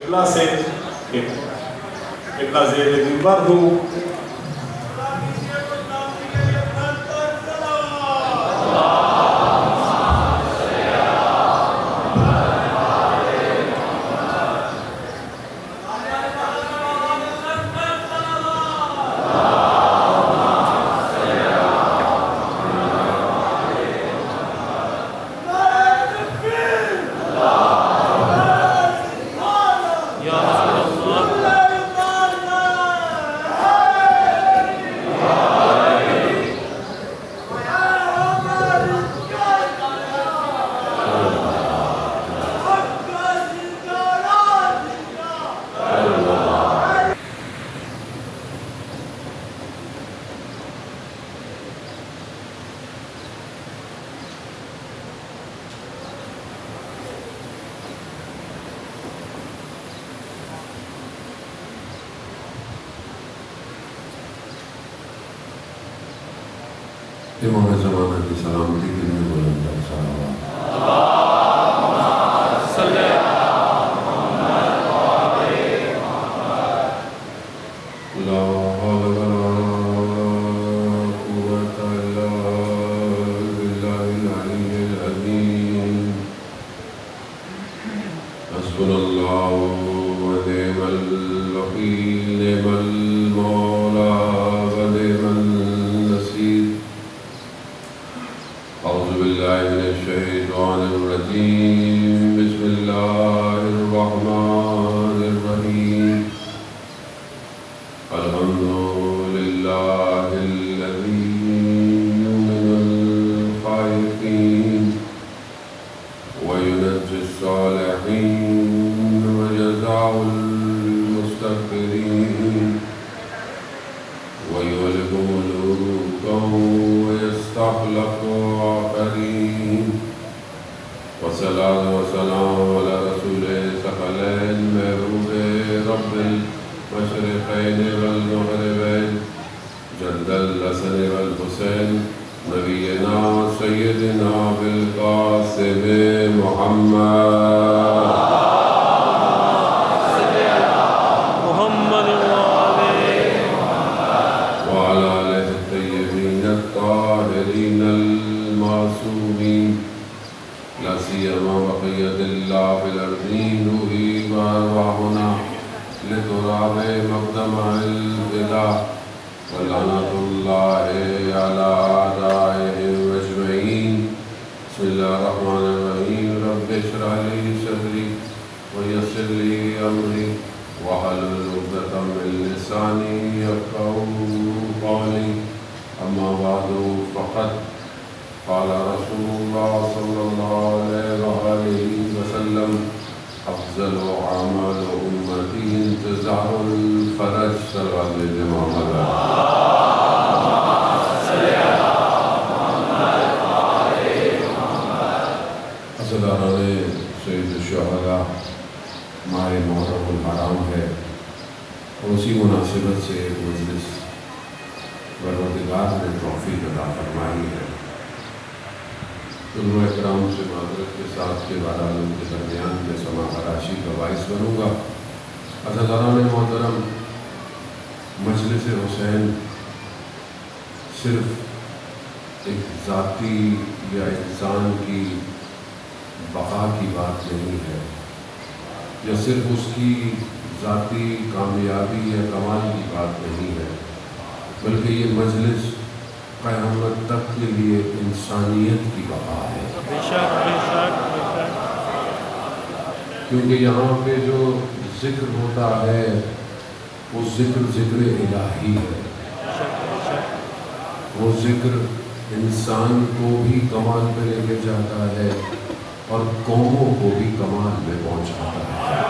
اللہ سے ایک زیر منبر ہوں. امام زمانہ کی سلامتی کے لیے بلند صلوات. لا حول ولا قوة إلا بالله العلي العظيم. حسبنا الله ونعم الوكيل نعم المولى ونعم النصير. أعوذ بالله من الشيطان الرجيم. بسم الله الرحمن الرحيم. الحمد لله الذي يؤمن الخائفين وينجي الصالحين وجزاء المستكبرين ويهلك ملوكهم ويستخلف آخرين. والصلاة والسلام على رسول ثقلين محبوب رب المشرقين والمغربين جد الحسن والحسين نبينا سيدنا بالقاسم محمد وعلى آله الطيبين الطاهرين المعصومين لا سيما بقية الله في الأرضين روحي وأرواحنا لتراب مقدم الفداء ولعنة الله على أعدائهم أجمعين. بسم الله الرحمن الرحيم. رب اشرح لي صدري ويسر لي أمري واحلل عقدة من لساني يفقهوا قولي. أما بعد فقد قال رسول الله صلى الله عليه وسلم أفضل أعمال أمتي انتظار الفرج. صلوات محمد. حضرات سید الشہداء ماہ محرم الحرام ہے اور اسی مناسبت سے ایک مجلس پروردگار نے توفیق عطا فرمائی ہے. علماء اکرام سے معذرت کے ساتھ کے بہرحال ان کے درمیان میں سما خراشی کا باعث بنوں گا. عزیزان محترم، مجلس حسین صرف ایک ذاتی یا انسان کی بقا کی بات نہیں ہے، یا صرف اس کی ذاتی کامیابی یا کمال کی بات نہیں ہے، بلکہ یہ مجلس قیامت تک کے لیے انسانیت کی بقا ہے. کیونکہ یہاں پہ جو ذکر ہوتا ہے وہ ذکر الہی ہے. وہ ذکر انسان کو بھی کمال پہ لے کے جاتا ہے اور قوموں کو بھی کمال میں پہنچاتا ہے.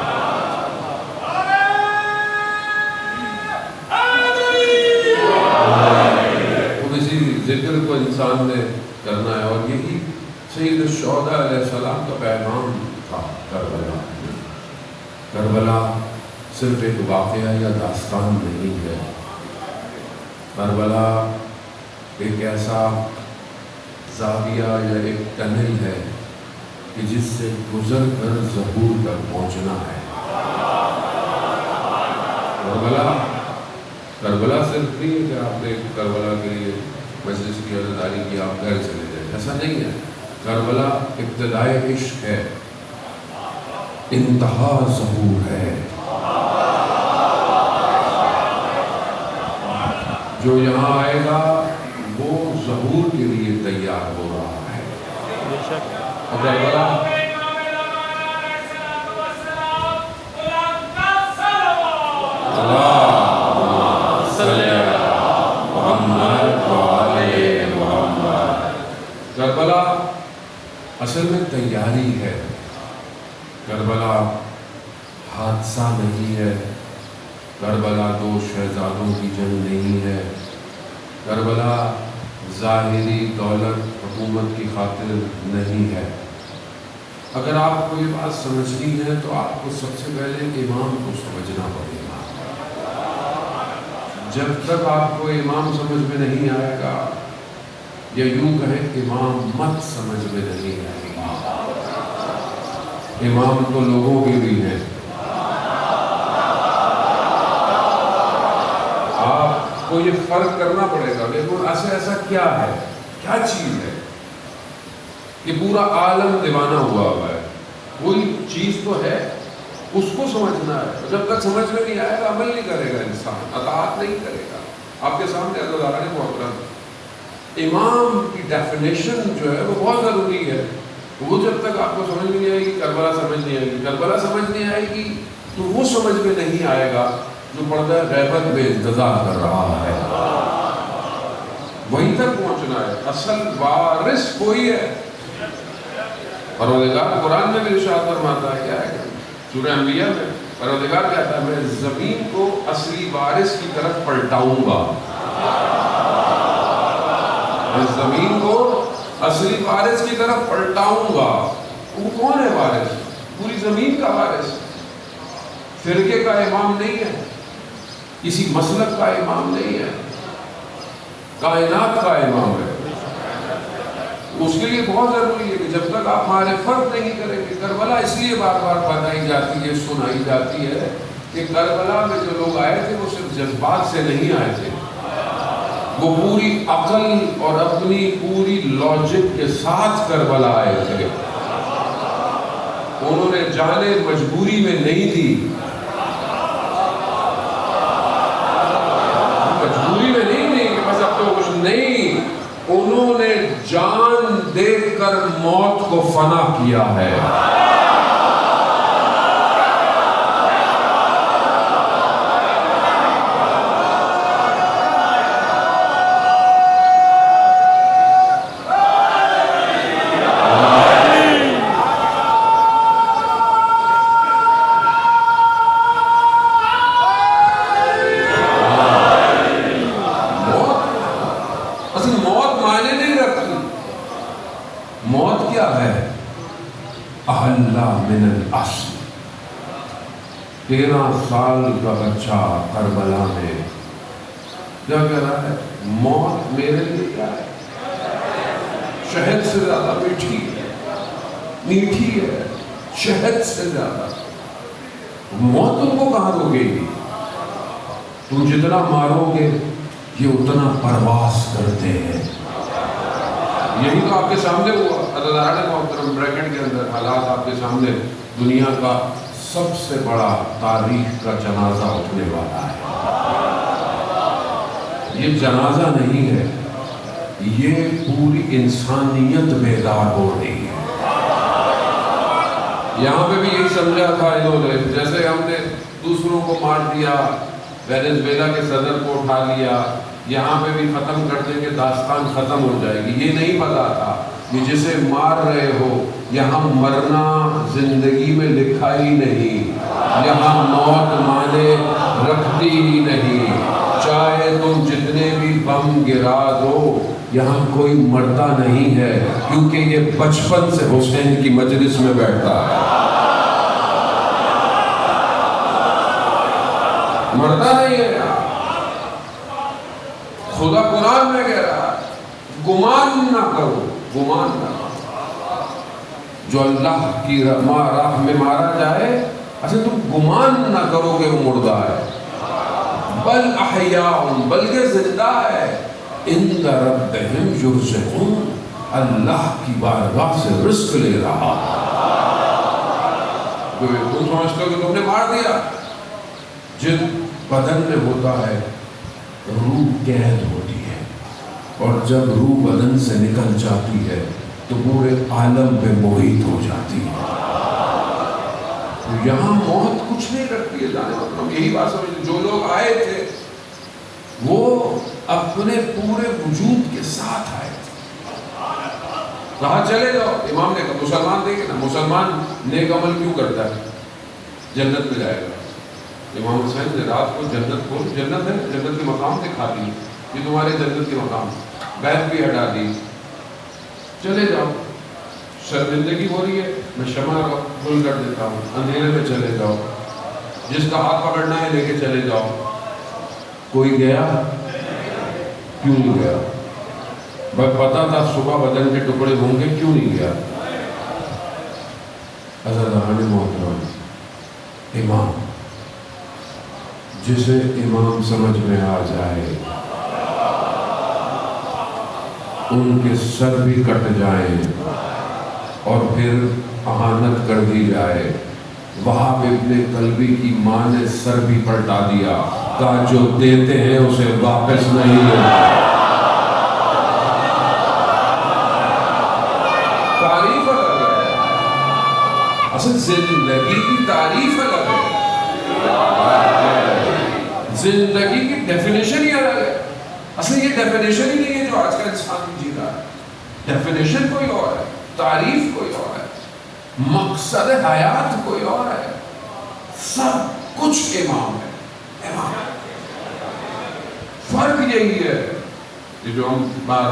اسی ذکر کو انسان نے کرنا ہے، اور یہی سید الشہداء علیہ السلام کا پیغام تھا. کربلا صرف ایک واقعہ یا داستان نہیں ہے. کربلا ایک ایسا زاویہ یا ایک ٹنل ہے کہ جس سے گزر کر ظہور تک پہنچنا ہے. کربلا صرف نہیں ہے کہ آپ نے کربلا کے لیے مجلس کی عزاداری کی آپ گھر چلے جائیں، ایسا نہیں ہے. کربلا ابتدائے عشق ہے، انتہا ظہور ہے. جو یہاں آئے گا وہ ظہور کے لیے تیار ہو رہا ہے. کربلا کربلا اصل میں تیاری ہے. کربلا حادثہ نہیں ہے. کربلا دو شہزادوں کی جنگ نہیں ہے. کربلا ظاہری دولت حکومت کی خاطر نہیں ہے. اگر آپ کو یہ بات سمجھنی ہے تو آپ کو سب سے پہلے امام کو سمجھنا پڑے گا. جب تک آپ کو امام سمجھ میں نہیں آئے گا، یا یوں کہیں امام مت سمجھ میں نہیں آئے گا. امام تو لوگوں کے بھی ہیں. آپ کو یہ فرق کرنا پڑے گا. لیکن ایسا کیا ہے، کیا چیز ہے کہ پورا عالم دیوانہ ہوا ہے؟ کوئی چیز تو ہے، اس کو سمجھنا ہے. جب تک سمجھ میں نہیں آئے گا عمل نہیں کرے گا انسان، اطاعت نہیں کرے گا. آپ کے سامنے عزیزان محترم امام کی ڈیفینیشن جو ہے وہ بہت ضروری ہے. وہ جب تک آپ کو سمجھ نہیں آئے گی، کربلا سمجھ نہیں آئے گی. کربلا سمجھ نہیں آئے گی تو وہ سمجھ میں نہیں آئے گا جو پردہ غیبت میں انتظار کر رہا ہے. وہیں تک پہنچنا ہے. اصل وارث کوئی ہے. پروردگار قرآن میں بھی ارشاد فرماتا ہے، کیا ہے سورہ انبیاء میں پروردگار کہتا ہے میں زمین کو اصلی وارث کی طرف پلٹاؤں گا. میں زمین کو اصلی وارث کی طرف پلٹاؤں گا. وہ کون ہے وارث؟ پوری زمین کا وارث. فرقے کا امام نہیں ہے، کسی مسلک کا امام نہیں ہے، کائنات کا امام ہے. اس کے لیے بہت ضروری ہے کہ جب تک آپ معرفت نہیں کریں گے. کربلا اس لیے بار بار بتائی جاتی ہے، سنائی جاتی ہے کہ کربلا میں جو لوگ آئے تھے وہ صرف جذبات سے نہیں آئے تھے. وہ پوری عقل اور اپنی پوری لاجک کے ساتھ کربلا آئے تھے. انہوں نے جانیں مجبوری میں نہیں دی، مجبوری میں نہیں دی کہ بس اب تو کچھ نہیں. انہوں نے جان دے کر موت کو فنا کیا ہے. من الاصل 13 سال کا بچہ کربلا میں کیا کہہ رہا ہے؟ موت میرے لیے کیا ہے؟ شہد سے زیادہ میٹھی ہے، میٹھی ہے شہد سے زیادہ. موت تم کو کہاں روکے گی؟ تم جتنا مارو گے یہ اتنا پرواز کرتے ہیں. یہی تو آپ کے سامنے ہوا. عزیزان محترم بریکٹ کے اندر حالات آپ کے سامنے. دنیا کا سب سے بڑا تاریخ کا جنازہ اٹھنے والا ہے. یہ جنازہ نہیں ہے، یہ پوری انسانیت بیدار ہو رہی ہے. یہاں پہ بھی یہی سمجھا تھا انہوں نے، جیسے ہم نے دوسروں کو مار دیا، وینزویلا کے صدر کو اٹھا لیا، یہاں پہ بھی ختم کر دیں گے داستان ختم ہو جائے گی. یہ نہیں پتا تھا کہ جسے مار رہے ہو یہاں مرنا زندگی میں لکھا ہی نہیں، یہاں موت مانے رکھتی ہی نہیں. چاہے تم جتنے بھی بم گرا دو یہاں کوئی مرتا نہیں ہے، کیونکہ یہ بچپن سے حسین کی مجلس میں بیٹھتا ہے. مرتا نہیں ہے. خدا قرآن میں کہہ رہا ہے گمان نہ کرو، گمان نہ کرو. جو اللہ کی راہ میں مارا جائے اچھا تم گمان نہ کرو کہ وہ مردہ ہے. بل احیاء بلکہ زندہ ہے عند ربہم یرزقون اللہ کی بارگاہ سے رزق لے رہا. تم سمجھتے ہو کہ تم نے مار دیا. جن بدن میں ہوتا ہے روح قید ہوتی ہے اور جب روح بدن سے نکل جاتی ہے تو پورے عالم پہ محیط ہو جاتی ہے. یہاں موت کچھ نہیں رکھتی ہے. جانے مطلب یہی بات سمجھتے جو لوگ آئے تھے وہ اپنے پورے وجود کے ساتھ آئے تھے. کہاں چلے جاؤ. امام نے کہا مسلمان دیکھے نا مسلمان نیک عمل کیوں کرتا ہے جنت میں جائے گا. امام حسین نے رات کو جنت کو جنت ہے جنت کے مقام دکھا دی یہ تمہارے جنت کے مقام بیت بھی ہٹا دی. چلے جاؤ شرمندگی ہو رہی ہے میں شمع کھول کر دیتا ہوں اندھیرے میں چلے جاؤ جس کا ہاتھ پکڑنا ہے لے کے چلے جاؤ. کوئی گیا کیوں نہیں گیا؟ بس پتا تھا صبح بدن کے ٹکڑے ہوں گے کیوں نہیں گیا؟ عزیزان محترم امام جسے امام سمجھ میں آ جائے ان کے سر بھی کٹ جائیں اور پھر اہانت کر دی جائے. وہاب ابن کلبی کی ماں نے سر بھی پلٹا دیا کہا جو دیتے ہیں اسے واپس نہیں لیتے. تعریف الگ ہے. اصل زندگی کی تعریف الگ ہے. زندگی کی ڈیفینیشن ہی الگ ہے. اصل یہ ڈیفینیشن ہی نہیں ہے جو آج کا انسان جی رہا ہے. ڈیفینیشن کوئی اور ہے تعریف کوئی اور ہے مقصد حیات کوئی اور ہے. سب کچھ امام ہے. امام فرق یہی ہے کہ جو ہم بار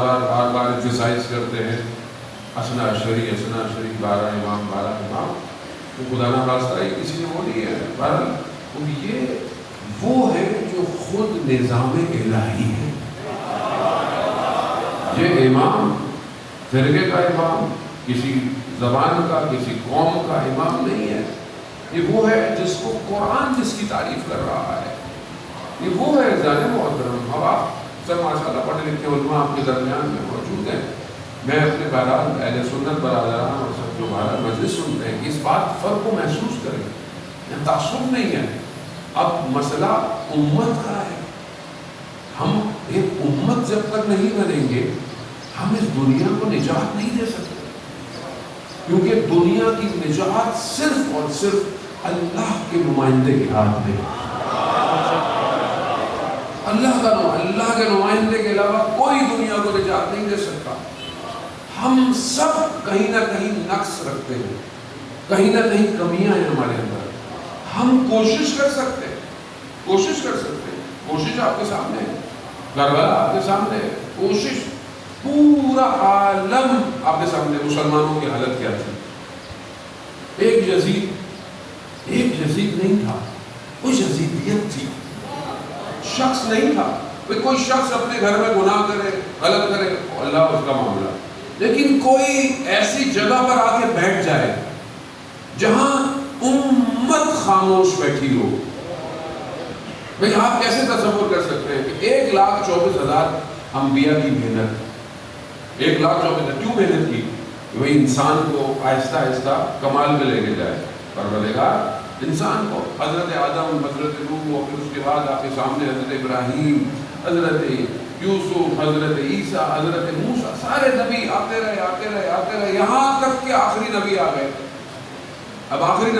بار ایکسرسائز کرتے ہیں اسنا عشری 12 امام 12 امام تو خدا نہ خواستہ ہے کسی نے وہ نہیں ہے. بہرحال یہ وہ ہے جو خود نظام الہی ہے. یہ امام فرقے کا امام کسی زبان کا کسی قوم کا امام نہیں ہے. یہ وہ ہے جس کو قرآن جس کی تعریف کر رہا ہے. یہ وہ ہے جانے محترم. اب آپ سب ماشاءاللہ پڑھے لکھے علماء آپ کے درمیان میں موجود ہیں. میں اپنے بہرحال اہل سنت برادران اور سب جو ہمارا مجلس سنتے ہیں اس بات فرق کو محسوس کریں. یہ تعصب نہیں ہے. اب مسئلہ امت کا ہے. ہم ایک امت جب تک نہیں بنیں گے ہم اس دنیا کو نجات نہیں دے سکتے کیونکہ دنیا کی نجات صرف اور صرف اللہ کے نمائندے کے ہاتھ میں. اللہ کے نمائندے کے علاوہ کوئی دنیا کو نجات نہیں دے سکتا. ہم سب کہیں نہ کہیں نقص رکھتے ہیں کہیں نہ کہیں کمیاں ہیں ہمارے اندر. ہم کوشش کر سکتے ہیں کوشش آپ کے سامنے ہے. کربلا آپ کے سامنے ہے. کوشش پورا عالم آپ کے سامنے. مسلمانوں کی حالت کیا تھی؟ ایک یزید نہیں تھا. وہ یزیدیت تھی. شخص نہیں تھا. کوئی شخص اپنے گھر میں گناہ کرے غلط کرے اللہ اس کا معاملہ. لیکن کوئی ایسی جگہ پر آ کے بیٹھ جائے جہاں امت خاموش بیٹھی ہو. بھئی آپ کیسے تصور کر سکتے ہیں کہ 1,24,000 انبیاء کی محنت 1,24,000 کیوں محنت کی کہ بھئی انسان کو آہستہ آہستہ کمال میں لے کے جائے. پروردگار انسان کو حضرت آدم حضرت نوح اور پھر اس کے بعد آپ کے سامنے حضرت ابراہیم حضرت یوسف حضرت عیسیٰ حضرت موسیٰ سارے نبی آتے رہے یہاں تک کہ آخری نبی آ گئے. اب آخری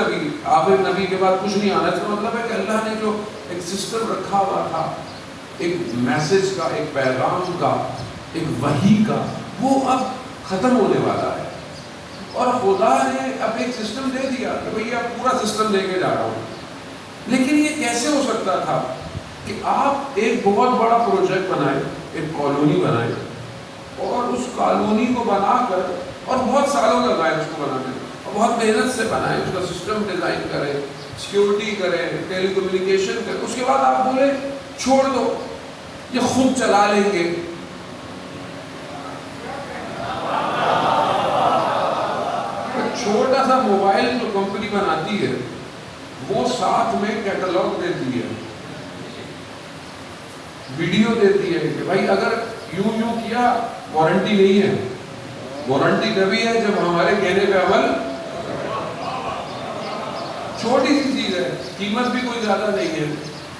نبی کے بعد کچھ نہیں آنا. اس کا مطلب ہے کہ اللہ نے جو ایک سسٹم رکھا ہوا تھا ایک میسج کا ایک پیغام کا ایک وحی کا وہ اب ختم ہونے والا ہے. اور خدا نے اب ایک سسٹم دے دیا کہ بھئی اب پورا سسٹم دے کے جا رہا ہوں. لیکن یہ کیسے ہو سکتا تھا کہ آپ ایک بہت بڑا پروجیکٹ بنائیں ایک کالونی بنائیں اور اس کالونی کو بنا کر اور بہت سالوں لگائے اس کو بنانے اور بہت محنت سے بنائیں اس کا سسٹم ڈیزائن کریں سیکیورٹی کریں ٹیلی کمیونیکیشن کریں. اس کے بعد آپ بولے چھوڑ دو یہ خود چلا لیں گے. چھوٹا سا موبائل جو کمپنی بناتی ہے وہ ساتھ میں کیٹلاگ دیتی ہے ویڈیو دیتی ہے کہ بھائی اگر یوں کیا وارنٹی نہیں ہے، وارنٹی کبھی ہے جب ہمارے کہنے پہ عمل، چھوٹی سی چیز ہے، قیمت بھی کوئی زیادہ نہیں ہے.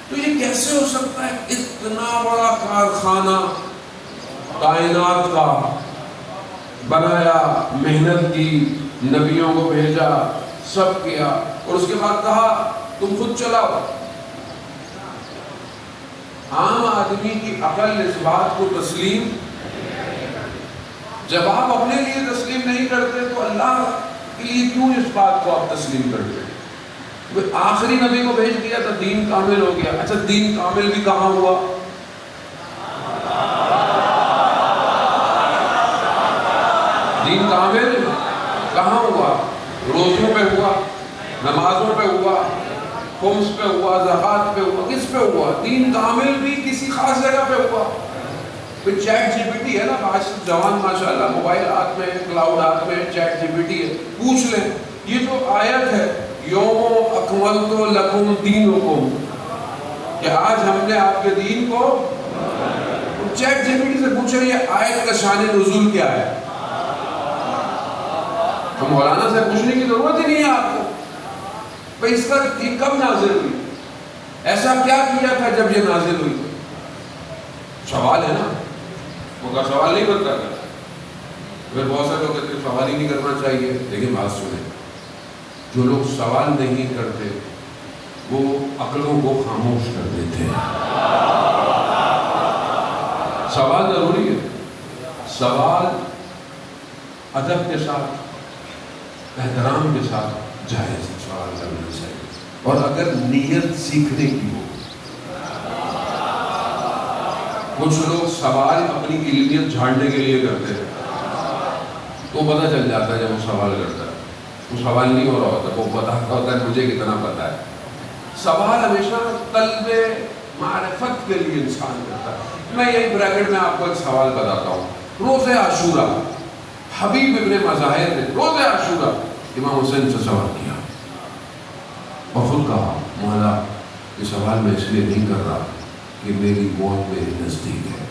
تو یہ کیسے ہو سکتا ہے؟ اتنا بڑا کارخانہ کائنات کا بنایا، محنت کی، نبیوں کو بھیجا، سب کیا، اور اس کے بعد کہا تم خود چلاؤ. عام آدمی کی عقل اس بات کو تسلیم، جب آپ اپنے لیے تسلیم نہیں کرتے تو اللہ کے لیے کیوں اس بات کو آپ تسلیم کرتے؟ آخری نبی کو بھیج دیا تو دین کامل ہو گیا. اچھا دین کامل بھی کہاں ہوا؟ دین کامل کہاں ہوا؟ روزوں پہ ہوا، نمازوں پہ ہوا، خمس پہ ہوا، زکوٰۃ پہ ہوا، کس پہ ہوا؟ دین کامل بھی کسی خاص جگہ پہ ہوا. پھر چیٹ جی پی ٹی ہے نا، آج جوان ماشاءاللہ موبائل ہاتھ میں، کلاؤڈ ہاتھ میں، چیٹ جی پی ٹی ہے، پوچھ لیں یہ جو آیت ہے یوم اکملت لکم دینکم، کہ آج ہم نے آپ کے دین کو، چیٹ جی پی ٹی سے پوچھیں یہ آیت کا شان نزول کیا ہے. تو مولانا سے پوچھنے کی ضرورت ہی نہیں ہے آپ کو بھئی اس کا یہ کب نازل ہوئی، ایسا کیا کیا تھا جب یہ نازل ہوئی. سوال ہے نا، وہ کا سوال نہیں کرتا ہے. پھر بہت سے لوگ کہتے ہیں سوال ہی نہیں کرنا چاہیے. لیکن بات سنیں، جو لوگ سوال نہیں کرتے وہ عقلوں کو خاموش کر دیتے ہیں. سوال ضروری ہے، سوال ادب کے ساتھ، احترام کے ساتھ جائز سوال کرنا چاہیے، اور اگر نیت سیکھنے کی ہو. کچھ لوگ سوال اپنی علمیت جھاڑنے کے لیے کرتے ہیں، تو پتہ چل جاتا ہے جب وہ سوال کرتا ہے وہ سوال نہیں ہو رہا ہوتا، وہ بتاتا ہوتا ہے مجھے کتنا پتہ ہے. سوال ہمیشہ طلب معرفت کے لیے انسان کرتا ہے. میں یہی بریکٹ میں آپ کو ایک سوال بتاتا ہوں. روز عاشورہ حبیب ابن مظاہر نے روز عاشورہ امام حسین سے سوال کیا اور خود کہا مولا یہ سوال میں اس لیے نہیں کر رہا کہ میری موت میری نزدیک ہے،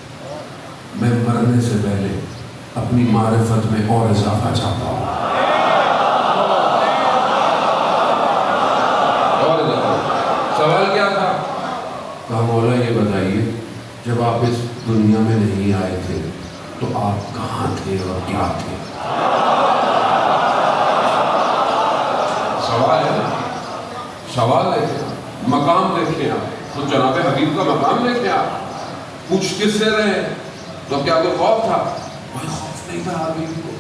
میں مرنے سے پہلے اپنی معرفت میں اور اضافہ چاہتا ہوں. اور سوال کیا تھا؟ کہا مولا یہ بتائیے جب آپ اس دنیا میں نہیں آئے تھے تو آپ کہاں تھے اور کیا تھے؟ سوال ہے، سوال ہے. مقام دیکھیں آپ، تو جناب حبیب کا مقام دیکھیں آپ. پوچھ کس سے رہے تو کیا کوئی خوف تھا؟ کوئی خوف نہیں تھا حبیب کو،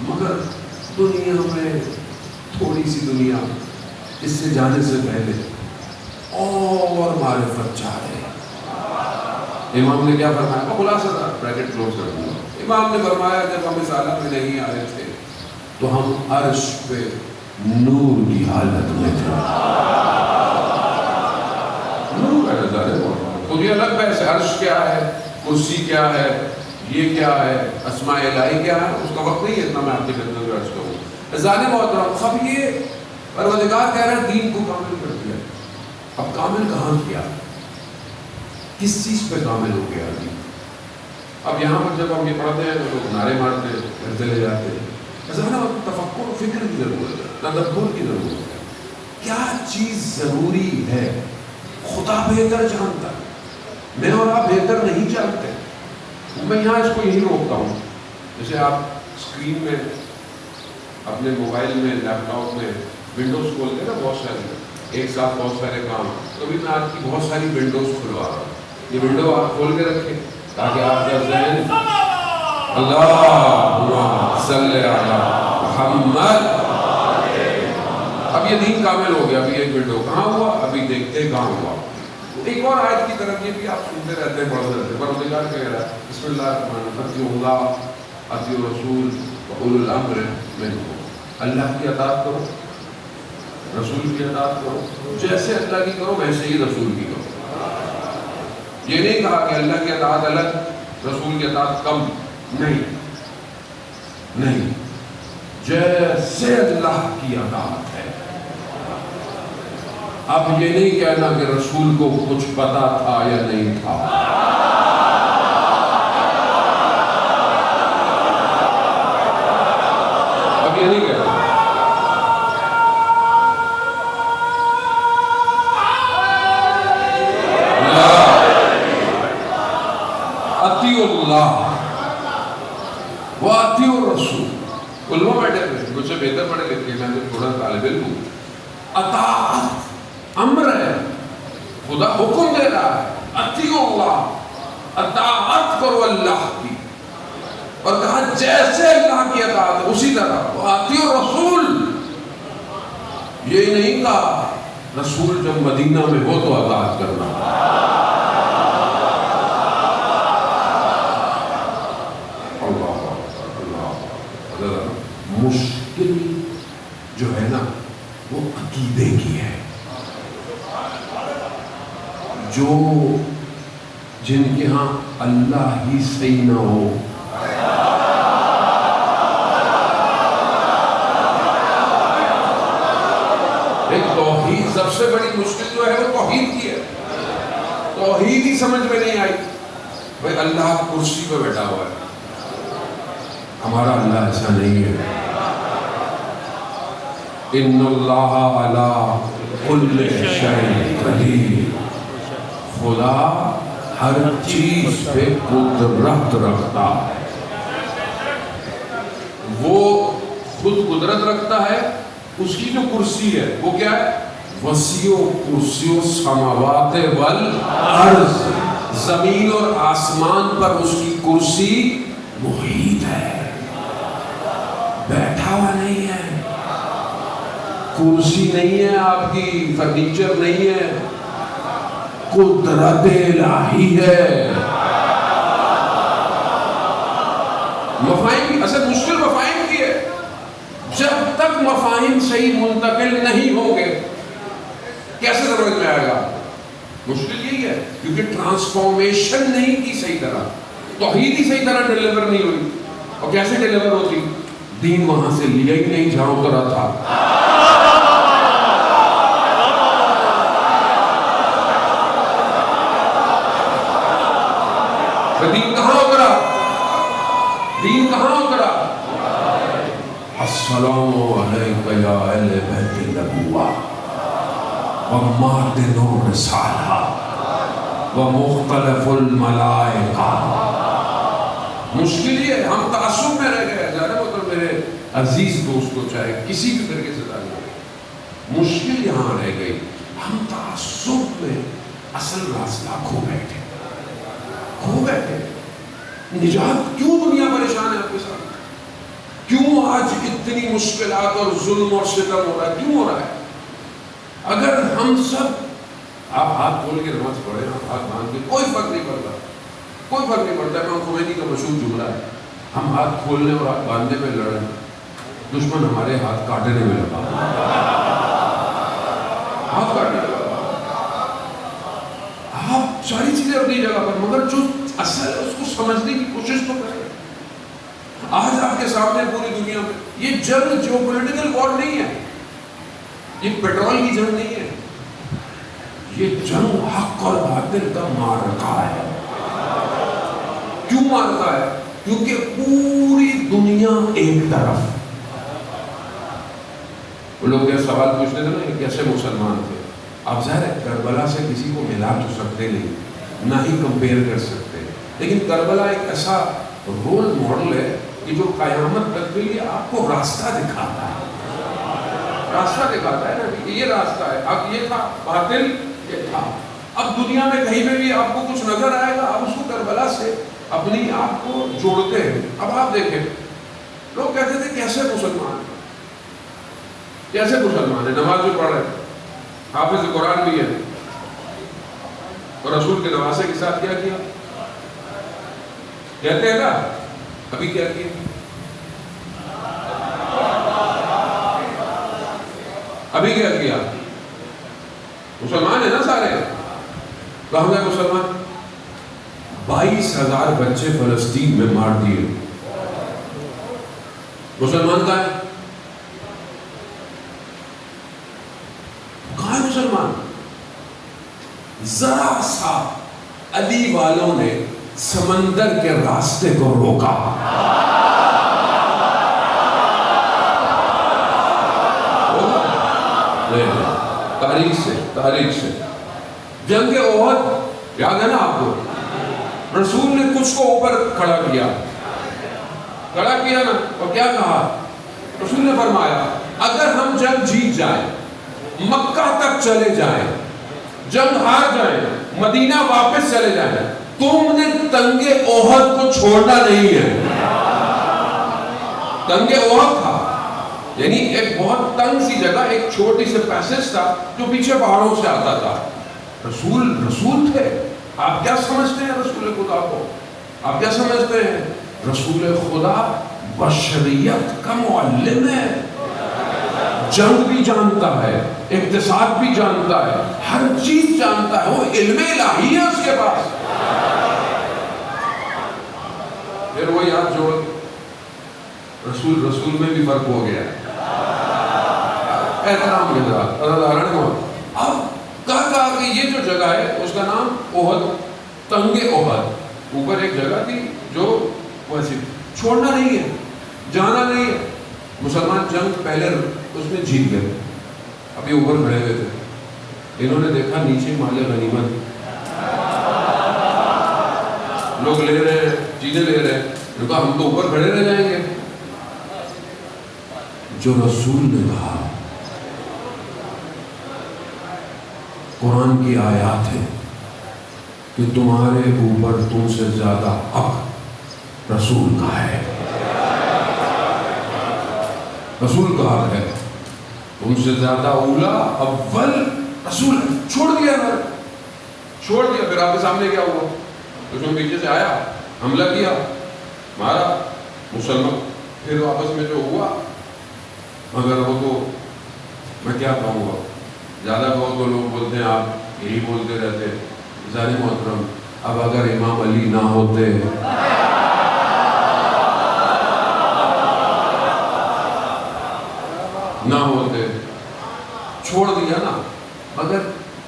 مگر دنیا میں تھوڑی سی دنیا اس سے جانے سے پہلے اور معرفت چاہ رہے. امام نے کیا فرمایا؟ خلاصہ تھا، بریکٹ کلوز کر دوں گا. امام نے فرمایا جب ہم اس حالت میں نہیں آئے تھے تو ہم عرش پہ نور کی حالت میں تھے. نور ہے نظارے بہت، خود یہ الگ بحث ہے عرش کیا ہے، کرسی کیا ہے، یہ کیا ہے، اسماء الہی کیا ہے، اس کا وقت نہیں ہے اتنا میں آپ کے خدمت میں عرض کروں. ذات محترم اب یہ پروردگار کہہ رہا ہے دین کو کامل کر دیا. اب کامل کہاں کیا، کس چیز پہ کامل ہو گیا دین؟ اب یہاں پر جب ہم یہ پڑھتے ہیں تو لوگ نعرے مارتے ہیں، گھر چلے جاتے ہیں. تفکر و فکر کی ضرورت ہے، تدبر کی ضرورت ہے. کیا چیز ضروری ہے خدا بہتر جانتا ہے، میں اور آپ بہتر نہیں جانتے. میں یہاں اس کو یہی روکتا ہوں. جیسے آپ اسکرین میں اپنے موبائل میں، لیپ ٹاپ میں ونڈوز کھولتے ہیں نا، بہت سارے ایک ساتھ بہت سارے کام. تو ابھی میں آپ کی بہت ساری ونڈوز کھلوا رہا ہوں. یہ ونڈو آپ کھول کے رکھیں تاکہ آپ کا ذہن اللہم صلی علی محمد. اب یہ دین کامل ہو گیا. ابھی ایک ونڈو کہاں ہوا، ابھی دیکھتے کہاں ہوا. ایک اور آیت کی طرف یہ بھی آپ سنتے رہتے ہیں، پڑھتے رہتے ہیں. پروردگار کہہ رہا ہے بسم اللہ الرحمن الرحیم اطیعوا اللہ اطیعوا الرسول واولی الامر منکم. اللہ کی اطاعت کرو، رسول کی اطاعت کرو. جیسے اللہ کی کرو ویسے ہی رسول کی کرو. یہ نہیں کہا کہ اللہ کی اطاعت الگ، رسول کی اطاعت کم. نہیں نہیں، جیسے اللہ کی اطاعت ہے اب یہ نہیں کہنا کہ رسول کو کچھ پتا تھا یا نہیں تھا. اب یہ نہیں کہنا. اطیعوا اللہ واطیعوا الرسول. علماء بیٹھے تھے مجھ سے بہتر پڑھے لکھے، میں تو تھوڑا طالب علم ہوں. اطاعت امر ہے، خدا حکم دے رہا ہے اطیعوا اللہ، اطاعت کرو اللہ کی، اور کہا جیسے اللہ کی اطاعت اسی طرح واطیعوا الرسول. یہ نہیں کہا رسول جب مدینہ میں ہو تو اطاعت کرنا. مشکل جو ہے نا وہ عقیدے کی ہے. جو جن کے ہاں اللہ ہی صحیح نہ ہو، ایک توحید سب سے بڑی مشکل جو ہے وہ توحید کی ہے. توحید ہی سمجھ میں نہیں آئی. بھائی اللہ کرسی پہ بیٹھا ہوا ہے، ہمارا اللہ ایسا نہیں ہے. ان اللہ علی کل شیء قدیر. خدا ہر چیز پہ قدرت رکھتا ہے. وہ خود قدرت رکھتا ہے. اس کی جو کرسی ہے وہ کیا ہے؟ وسیع کرسی السماوات والارض. زمین اور آسمان پر اس کی کرسی محیط ہے، بیٹھا ہوا نہیں ہے. کرسی نہیں ہے آپ کی، فرنیچر نہیں ہے، قدرت الہی ہے. مفاہیم اصل مشکل مفاہیم کی ہے. جب تک مفاہیم صحیح منتقل نہیں ہوں گے کیسے سمجھ میں آئے گا؟ مشکل یہی ہے کیونکہ ٹرانسفارمیشن نہیں کی صحیح طرح، توحید ہی صحیح طرح ڈیلیور نہیں ہوئی. اور کیسے ڈیلیور ہوتی؟ دین وہاں سے لیا ہی نہیں جہاں اترا تھا. دین کہاں اترا؟ دین کہاں اترا؟ السلام علیکم یا اہل بیت النبوہ ومعدن الرسالہ ومختلف الملائکہ. مشکل یہ ہے ہم تعصب میں رہ گئے. زیادہ مطلب میرے عزیز دوست کو چاہے کسی بھی طریقے سے تعلق، مشکل یہاں رہ گئی ہم تعصب میں اصل راستہ کھو بیٹھے. نجات کیوں دنیا پریشان ہے آپ کے ساتھ؟ کیوں آج اتنی مشکلات اور ظلم اور ستم ہو رہا ہے؟ کیوں ہو رہا ہے؟ اگر ہم سب آپ ہاتھ کھول کے نماز پڑھیں، آپ ہاتھ باندھ کے، کوئی فرق نہیں پڑتا، کوئی فرق نہیں پڑتا. امام خمینی کا مشہور جملہ ہے ہم ہاتھ کھولنے اور ہاتھ باندھنے میں لڑیں، دشمن ہمارے ہاتھ کاٹنے میں لگا. ہاتھ کاٹنے میں لگا. آپ ساری چیزیں اپنی جگہ پر، مگر جو اصل ہے اس کو سمجھنے کی کوشش تو کریں. آج آپ کے سامنے پوری دنیا میں یہ جنگ جو پولیٹیکل وار نہیں ہے، یہ پیٹرول کی جنگ نہیں ہے، یہ جنگ حق اور باطل کا معرکہ ہے. کیوں معرکہ ہے؟ کیونکہ پوری دنیا ایک طرف. وہ لوگ یہ سوال پوچھتے تھے نا کیسے مسلمان تھے. آپ ظاہر ہے کربلا سے کسی کو ملا تو سکتے نہیں، نہ ہی کمپیئر کر سکتے، لیکن کربلا ایک ایسا رول ماڈل ہے کہ جو قیامت تک کے لیے آپ کو راستہ دکھاتا ہے. راستہ دکھاتا ہے نا کہ یہ راستہ ہے. اب یہ تھا باطل، یہ تھا. اب دنیا میں کہیں میں بھی آپ کو کچھ نظر آئے گا، آپ اس کو کربلا سے اپنی آپ کو جوڑتے ہیں. اب آپ دیکھیں لوگ کہتے تھے کیسے مسلمان ہیں، کیسے مسلمان ہیں، نماز بھی پڑھ رہے ہیں، حافظ قرآن بھی ہے، اور رسول کے نواسے کے ساتھ کیا کیا کہتے ہیں نا. ابھی کیا کیا؟ ابھی کیا کیا؟ مسلمان ہیں نا سارے. کہاں گئے مسلمان؟ 22,000 بچے فلسطین میں مار دیے. مسلمان کہاں ہے؟ کہاں ہے مسلمان؟ ذرا سا علی والوں نے سمندر کے راستے کو روکا. تاریخ سے جنگ احد یاد ہے نا آپ کو؟ رسول نے کچھ کو اوپر کھڑا کیا نا، اور کیا کہا؟ رسول نے فرمایا اگر ہم جنگ جیت جائیں، مکہ تک چلے جائیں، جنگ ہار جائیں، مدینہ واپس چلے جائیں، تم نے تنگ احد کو چھوڑنا نہیں ہے. تنگ احد تھا یعنی ایک بہت تنگ سی جگہ، ایک چھوٹی سے پیسج تھا جو پیچھے پہاڑوں سے آتا تھا. رسول تھے. آپ کیا سمجھتے ہیں رسول خدا کو؟ آپ کیا سمجھتے ہیں؟ رسول خدا بشریت کا معلم ہے. جنگ بھی جانتا ہے، اقتصاد بھی جانتا ہے، ہر چیز جانتا ہے. وہ علم الہی ہے اس کے پاس. پھر وہ یاد جوڑ رسول میں بھی فرق ہو گیا. احترام کے ساتھ اب کہا کہ یہ جو جگہ ہے اس کا نام احد، تنگ احد. اوپر ایک جگہ تھی جو ویسے چھوڑنا نہیں ہے، جانا نہیں ہے. مسلمان جنگ پہلے اس میں جیت گئے. ابھی اوپر کھڑے ہوئے تھے، انہوں نے دیکھا نیچے مال غنیمت، لوگ لے رہے ہیں، چیزیں لے رہے ہیں. انہوں نے کہا ہم تو اوپر کھڑے رہ جائیں گے. جو رسول نے کہا، قرآن کی آیات ہے کہ تمہارے اوپر تم سے زیادہ حق رسول کا ہے. رسول کا حق ہے، تم سے زیادہ اولا اول رسول ہے. چھوڑ دیا. پھر آپ کے سامنے کیا ہوا؟ دشمن پیچھے سے آیا، حملہ کیا، مارا مسلمان. پھر واپس میں جو ہوا، مگر وہ تو میں کیا کہوں گا، زیادہ کہو تو لوگ بولتے ہیں آپ یہی بولتے رہتے. ظالم محترم، اب اگر امام علی نہ ہوتے، چھوڑ دیا نا. مگر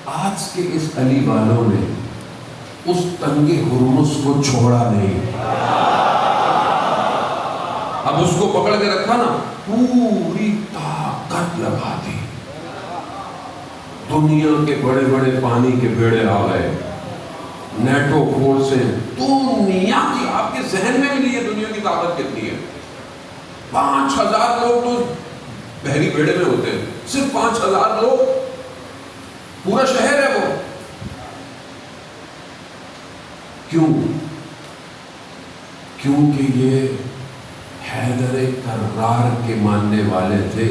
آج کے اس علی والوں نے اس تنگ ہرمز کو چھوڑا نہیں. اب اس کو پکڑ کے رکھا نا، پوری طاقت لگا دی. دنیا کے بڑے بڑے پانی کے بیڑے آ گئے، نیٹو فورسیں، دنیا کی، آپ کے ذہن میں بھی نہیں ہے دنیا کی طاقت کتنی ہے. 5000 لوگ تو بحری بیڑے میں ہوتے ہیں، صرف 5000 لوگ، پورا شہر ہے وہ. کیونکہ یہ حیدر کرار کے ماننے والے تھے،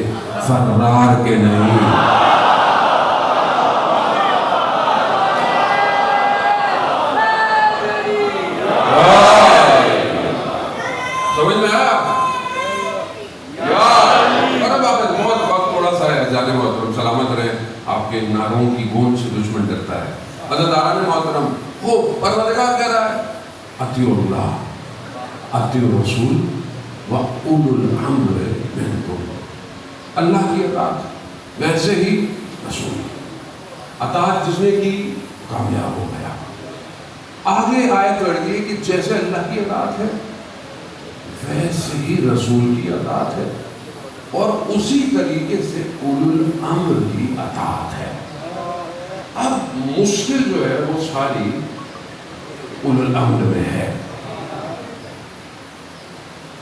فرار کے نہیں. سمجھ میں آیا؟ بہت وقت تھوڑا سا ہے. جانے محترم سلامت رہے. آپ کے ناروں کی گونج سے دشمن ڈرتا ہے. حضرت آرام محترم، وہ پروردگار کہہ رہا ہے اطیعوا اللہ، اطیعوا الرسول وَأُولُو الْأَمْرِ مِنْكُمْ. اللہ کی اطاعت، ویسے ہی رسول. اطاعت جس نے کی کامیاب ہو گیا. آگے آیت لڑ گئی کہ جیسے اللہ کی اطاعت ہے ویسے ہی رسول کی اطاعت ہے، اور اسی طریقے سے اولو الامر کی اطاعت ہے. اب مشکل جو ہے وہ ساری اولو الامر میں ہے.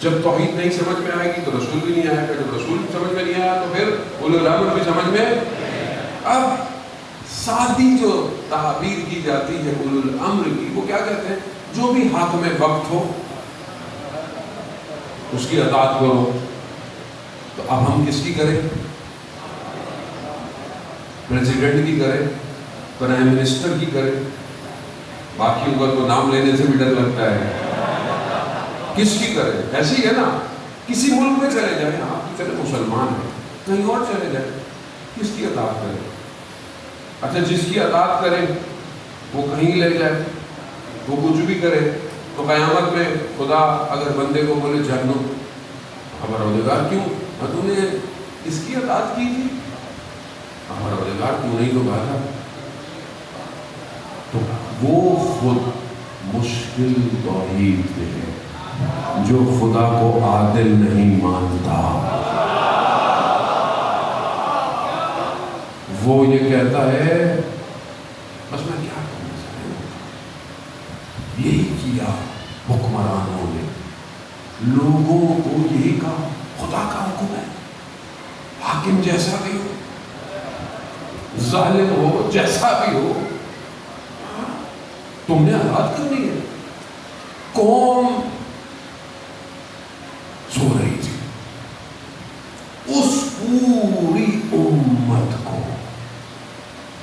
جب توحید نہیں سمجھ میں آئے گی تو رسول بھی نہیں آئے گا. جب رسول سمجھ میں نہیں آیا تو پھر اولو الامر بھی سمجھ میں. اب سادی جو تعبیر کی جاتی ہے اولو الامر کی، وہ کیا کہتے ہیں؟ جو بھی ہاتھ میں وقت ہو اس کی اطاعت کرو. تو اب ہم کس کی کریں؟ پریزیڈنٹ کی کریں، پرائم منسٹر کی کریں. باقیوں کا تو نام لینے سے بھی ڈر لگتا ہے. کس کی کریں؟ ایسی ہے نا، کسی ملک میں چلے جائیں، آپ چلے مسلمان ہیں، کہیں اور چلے جائیں، کس کی اطاعت کریں؟ اچھا جس کی اطاعت کریں وہ کہیں لے جائے، وہ کچھ بھی کرے، تو قیامت میں خدا اگر بندے کو بولے جہنم، ہمارا روزگار کیوں؟ تو نے اس کی اطاعت کی تھی، ہمارا روزگار کیوں نہیں تو کہا تھا. تو وہ خود مشکل توحید میں ہے جو خدا کو عادل نہیں مانتا. وہ یہ کہتا ہے بس میں کیا کرنا چاہوں، یہی کیا حکمرانوں نے، لوگوں کو یہی کہا خدا کا حکم ہے، حاکم جیسا بھی ہو، ظالم ہو، جیسا بھی ہو، تم نے آزاد کرنی ہے. قوم سو رہی تھی، اس پوری امت کو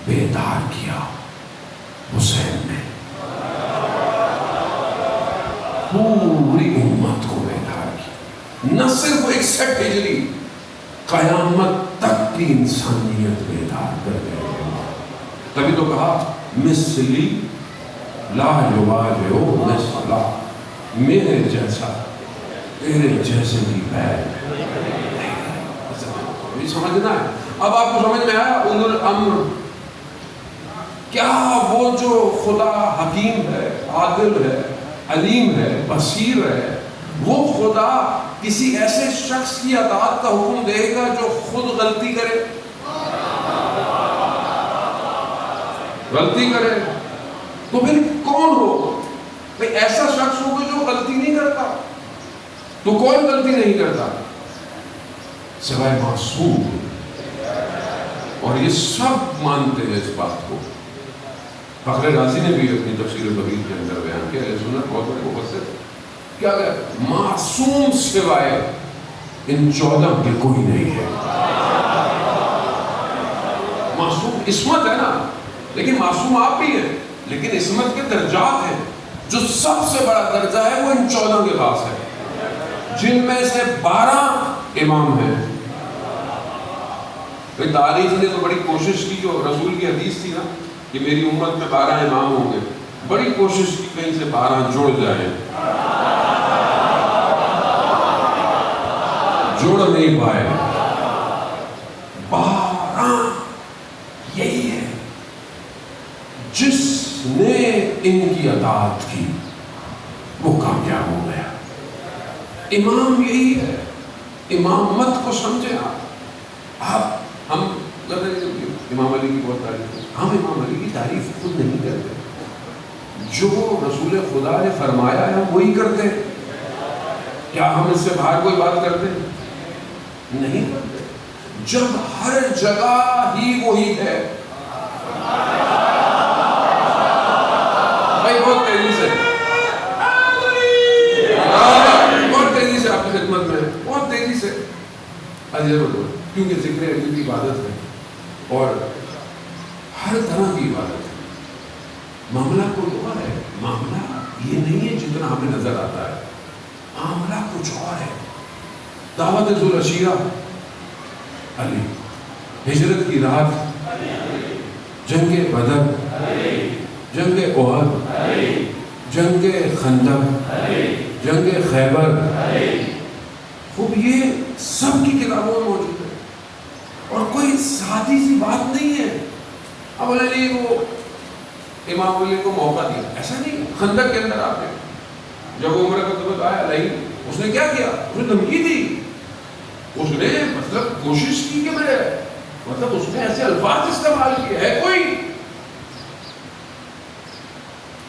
بیدار کیا حسین نے، پوری امت کو بیدار کیا. نہ صرف 61 ہجری، قیامت تک کی انسانیت بیدار کر گئے. تبھی تو کہا مثلی لا یواجہ مثلا، میرے جیسا تیرے جیسے بھی ہے. سمجھنا ہے. اب آپ کو سمجھ میں آیا اولو الامر کیا؟ وہ جو خدا حکیم ہے، عادل ہے، علیم ہے، بصیر ہے، وہ خدا کسی ایسے شخص کی اطاعت کا حکم دے گا جو خود غلطی کرے؟ غلطی کرے تو پھر کون ہو؟ بھئی ایسا شخص ہوگا جو غلطی نہیں کرتا. تو کون غلطی نہیں کرتا سوائے معصوم؟ اور یہ سب مانتے ہیں اس بات کو. فخر رازی نے بھی اپنی تفسیر البغیر کے اندر بیان کیا، اہل سنت بہت بڑے مفسر کیا کہ معصوم سوائے ان 14 کے کوئی نہیں ہے. معصوم عصمت ہے نا، لیکن معصوم آپ بھی ہیں، لیکن عصمت کے درجات ہیں. جو سب سے بڑا درجہ ہے وہ ان 14 کے پاس ہے، جن میں سے 12 امام ہیں. تاریخ نے تو بڑی کوشش کی، جو رسول کی حدیث تھی نا کہ میری امت میں 12 امام ہوں گے، بڑی کوشش کی کہیں سے 12 جوڑ جائیں، جوڑ نہیں پائے. 12 یہی ہے جس نے ان کی اطاعت کی وہ کامیاب ہو گیا. امام یہی ہے. امامت کو سمجھے آپ ہم امام علی کی بہت تعریف ہے، ہم امام علی کی تعریف خود نہیں کرتے. جو رسول خدا نے فرمایا ہے ہم وہی کرتے ہیں. کیا ہم اس سے باہر کوئی بات کرتے ہیں؟ نہیں کرتے. جب ہر جگہ ہی وہی ہے. بھائی بہت تیزی سے آپ کی خدمت میں، بہت تیزی سے کیونکہ ذکر علی کی عبادت ہے اور ہر طرح کی عبادت ہے. معاملہ کوئی اور ہے. معاملہ یہ نہیں ہے جتنا ہمیں نظر آتا ہے. معاملہ کچھ اور ہے. دعوت ذوالعشیرہ علی، ہجرت کی رات، جنگ بدر، جنگ احد، جنگ خندق، جنگ خیبر، خوب یہ سب کی کتابوں میں موجود ہے اور کوئی سادی سی بات نہیں ہے. اب علی کو امام علی کو موقع دیا، ایسا نہیں. خندق کے اندر آپ نے جب عمر کا وقت آیا علی، اس نے کیا کیا؟ اس نے دھمکی دی. اس نے مطلب کوشش کی کہ میں مطلب اس نے ایسے الفاظ استعمال کیے. ہے کوئی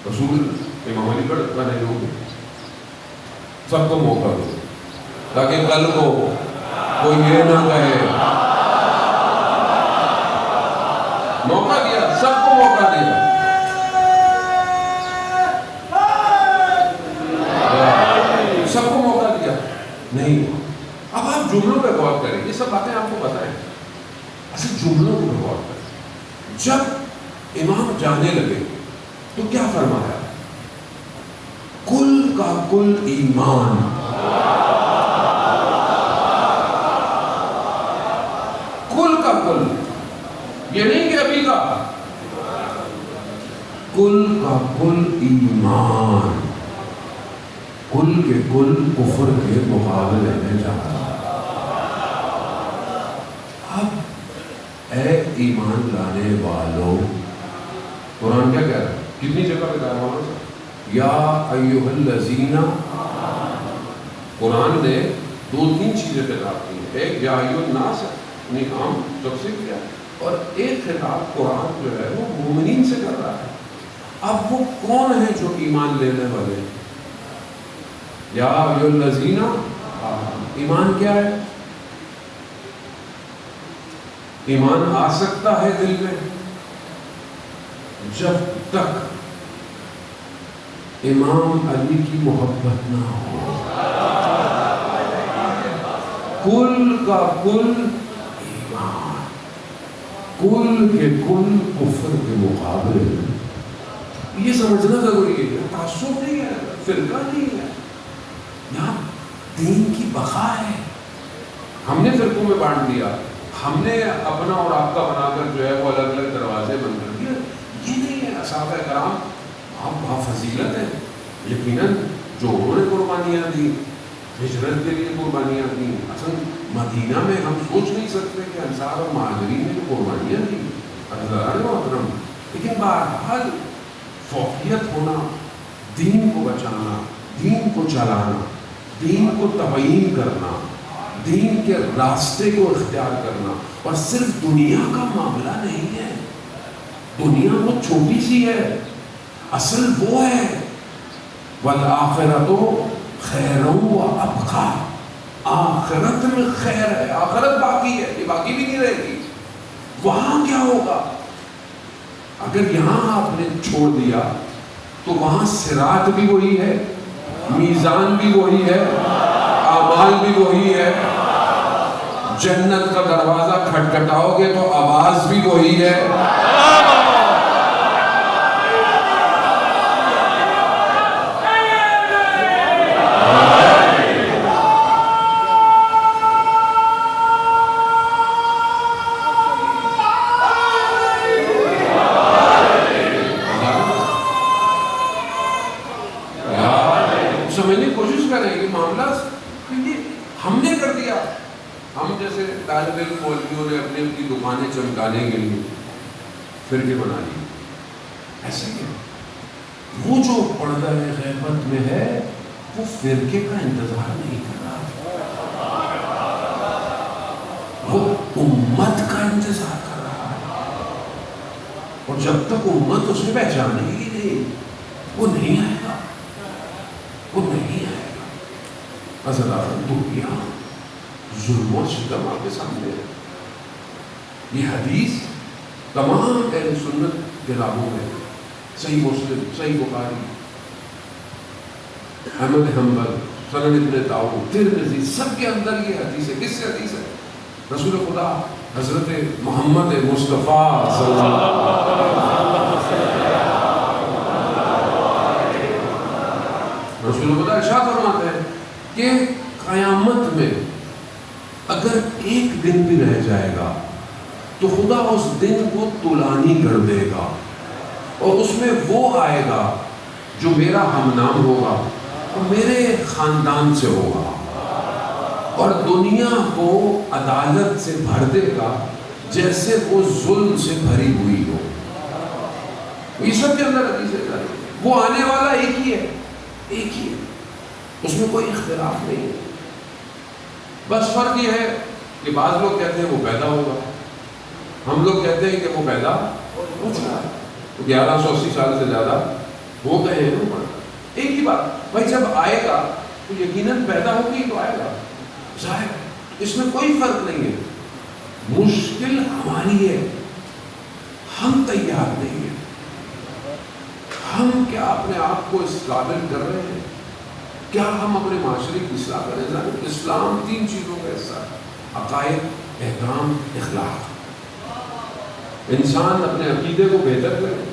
رسول امام علی پر نہیں ہوگی، سب کو موقع دو تاکہ کل کو کوئی یہ نہ کہے. موقع دیا، سب کو موقع دیا. سب کو موقع دیا. نہیں. اب آپ جملوں پہ غور کریں، یہ سب باتیں آپ کو پتہ ہیں، اصل جملوں پہ غور کریں. جب امام جانے لگے تو کیا فرمایا؟ کل کا کل ایمان. کل کا کل، یہ نہیں کہ ابھی کا. کل کا کل ایمان، کل کے کل کفر کے مقابلے میں جاتا. اب اے ایمان لانے والوں، قرآن کیا کہہ رہا ہے؟ کتنی جگہ پہ کہا وہاں سے یا ایھا الذین، قرآن نے 2-3 چیزیں خطاب کی ہیں. ایک یا ایھا الناس اپنی عام سب سے کیا، اور ایک خطاب قرآن جو ہے وہ مومنین سے کر رہا ہے. اب وہ کون ہیں جو ایمان لینے والے ہیں؟ یا ایھا الذین، ایمان کیا ہے؟ ایمان آ سکتا ہے دل میں جب تک امام علی کی محبت نہ ہو. کل کا کل ایمان، کل کے کل کفر کے مقابلے میں. یہ سمجھنا ضروری ہے. تعصب نہیں ہے، فرقہ نہیں ہے، یہاں دین کی بقا ہے. ہم نے فرقوں میں بانٹ دیا، ہم نے اپنا اور آپ کا بنا کر جو ہے وہ الگ الگ دروازے بند کر دیا. یہ نہیں ہے. صحابہ کرام آپ بہت فضیلت ہے یقیناً، جو انہوں نے قربانیاں دی، ہجرت کے لیے قربانیاں دی. اصل مدینہ میں ہم سوچ نہیں سکتے کہ انصار اور مہاجرین نے جو قربانیاں دی اللہ محترم. لیکن بہرحال فوقیت ہونا، دین کو بچانا، دین کو چلانا، دین کو تبیین کرنا، دین کے راستے کو اختیار کرنا. اور صرف دنیا کا معاملہ نہیں ہے. دنیا وہ چھوٹی سی ہے، اصل وہ ہے وَالْآخِرَةُ خَيْرٌ وَأَبْقَىٰ. آخرت میں خیر ہے. آخرت باقی ہے، یہ باقی بھی نہیں رہے گی. وہاں کیا ہوگا؟ اگر یہاں آپ نے چھوڑ دیا تو وہاں صراط بھی وہی ہے، میزان بھی وہی ہے، اعمال بھی وہی ہے. جنت کا دروازہ کھٹکھٹاؤ گے تو آواز بھی وہی ہے. سمجھنے کی کوشش کریں کہ معاملہ ہم نے کر دیا. ہم جیسے طالب علم مولویوں نے اپنی اپنی دکانیں چمکانے کے لیے فرقے بنا لی. ایسے کیا؟ وہ جو پردہ غیبت میں ہے وہ فرقے کا انتظار نہیں کر رہا، وہ امت کا انتظار کر رہا ہے. اور جب تک امت اسے پہچانے گی نہیں، وہ نہیں آئے گا، وہ نہیں آئے گا. حضرات دنیا ظلم و ستم آپ کے سامنے ہے. یہ حدیث تمام اہل سنت کتابوں میں، صحیح مسلم، صحیح بخاری، احمد حنبل، سنن ابن داؤد، ترمذی، سب کے اندر یہ حدیث ہے. کس سے حدیث ہے؟ رسول خدا حضرت محمد مصطفیٰ صلی اللہ علیہ وسلم. رسول خدا ارشاد فرماتے ہیں کہ قیامت میں اگر ایک دن بھی رہ جائے گا تو خدا اس دن کو طولانی کر دے گا، اور اس میں وہ آئے گا جو میرا ہم نام ہوگا اور میرے خاندان سے ہوگا، اور دنیا کو عدالت سے بھر دے گا جیسے وہ ظلم سے بھری ہوئی ہو. یہ سب کے اندر حدیث ہے. وہ آنے والا ایک ہی ہے، ایک ہی ہے، اس میں کوئی اختلاف نہیں ہے. بس فرق یہ ہے کہ بعض لوگ کہتے ہیں وہ پیدا ہوگا، ہم لوگ کہتے ہیں کہ وہ پیدا ہو چکا ہے. 1180 سال سے زیادہ ہو گئے ہیں. ایک ہی بات بھائی، جب آئے گا تو یقیناً پیدا ہوگی تو آئے گا ظاہر، اس میں کوئی فرق نہیں ہے. مشکل ہماری ہے، ہم تیار نہیں ہیں. ہم کیا اپنے آپ کو اس قابل کر رہے ہیں؟ کیا ہم اپنے معاشرے کی اصلاح کریں؟ اسلام 3 چیزوں کا حصہ ہے: عقائد، احکام، اخلاق. انسان اپنے عقیدے کو بہتر کرے،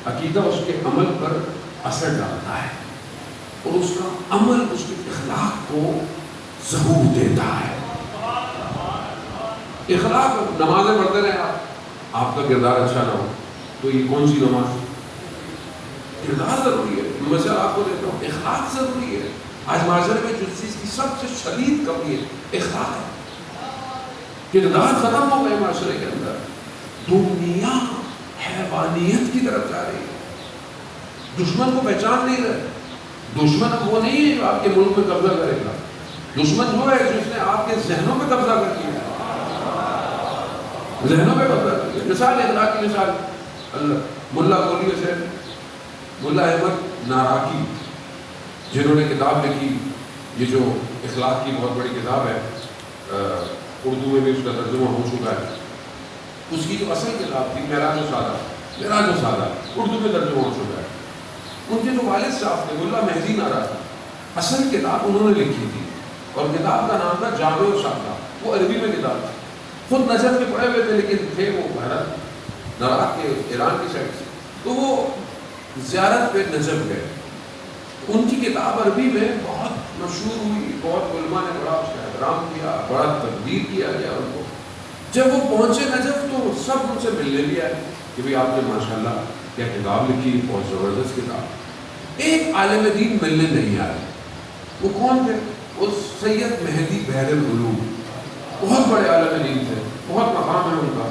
عقیدہ اس کے عمل پر اثر ڈالتا ہے، اور اس کا عمل اس کے اخلاق کو ظہور دیتا ہے. اخلاق، نمازیں پڑھتے رہے آپ کا کردار اچھا نہ ہو تو یہ کون سی نماز؟ کردار ضروری ہے. مثال آپ کو دیتا ہوں، اخلاق ضروری ہے. آج معاشرے میں جس چیز کی سب سے شدید کمی ہے اخلاق ہے. کردار ختم ہو گئے معاشرے کے اندر. دنیا حیوانیت کی طرف جا رہی ہے. دشمن کو پہچان نہیں رہے. دشمن اب وہ نہیں ہے جو آپ کے ملک میں قبضہ کرے گا. دشمن وہ ہے جس نے آپ کے ذہنوں میں قبضہ کر لیا. ذہنوں میں قبضہ کر لیا. مثال اخلاق کی مثال, ملا کولیے سے ملا احمد ناراکی جنہوں نے کتاب لکھی, یہ جو اخلاق کی بہت بڑی کتاب ہے, اردو میں بھی اس کا ترجمہ ہو چکا ہے. اس کی جو اصل کتاب تھی معراج و سادہ, اردو میں ترجمہ ہو چکا ہے. ان کے جو والد صاحب تھے ملا مہدی ناراکی, اصل کتاب انہوں نے لکھی تھی اور کتاب کا نام تھا جامع و سادہ. وہ عربی میں کتاب تھی. خود نجف کے پڑھے ہوئے تھے لیکن تھے وہ بھارت نراق کے ایران کی سائڈ سے. تو وہ زیارت پہ نجف گئے. ان کی کتاب عربی میں بہت مشہور ہوئی, بہت علماء نے بڑا اس کا احترام کیا, بڑا تقدیر کیا گیا ان کو. جب وہ پہنچے نجف تو سب ان سے ملنے بھی آئے کہ بھئی آپ نے ماشاءاللہ کیا کتاب لکھی, بہت زبردست کتاب. ایک عالم دین ملنے نہیں آئے. وہ کون تھے؟ وہ سید مہدی بحر العلوم, بہت بڑے عالم دین تھے, بہت مقام ہے ان کا.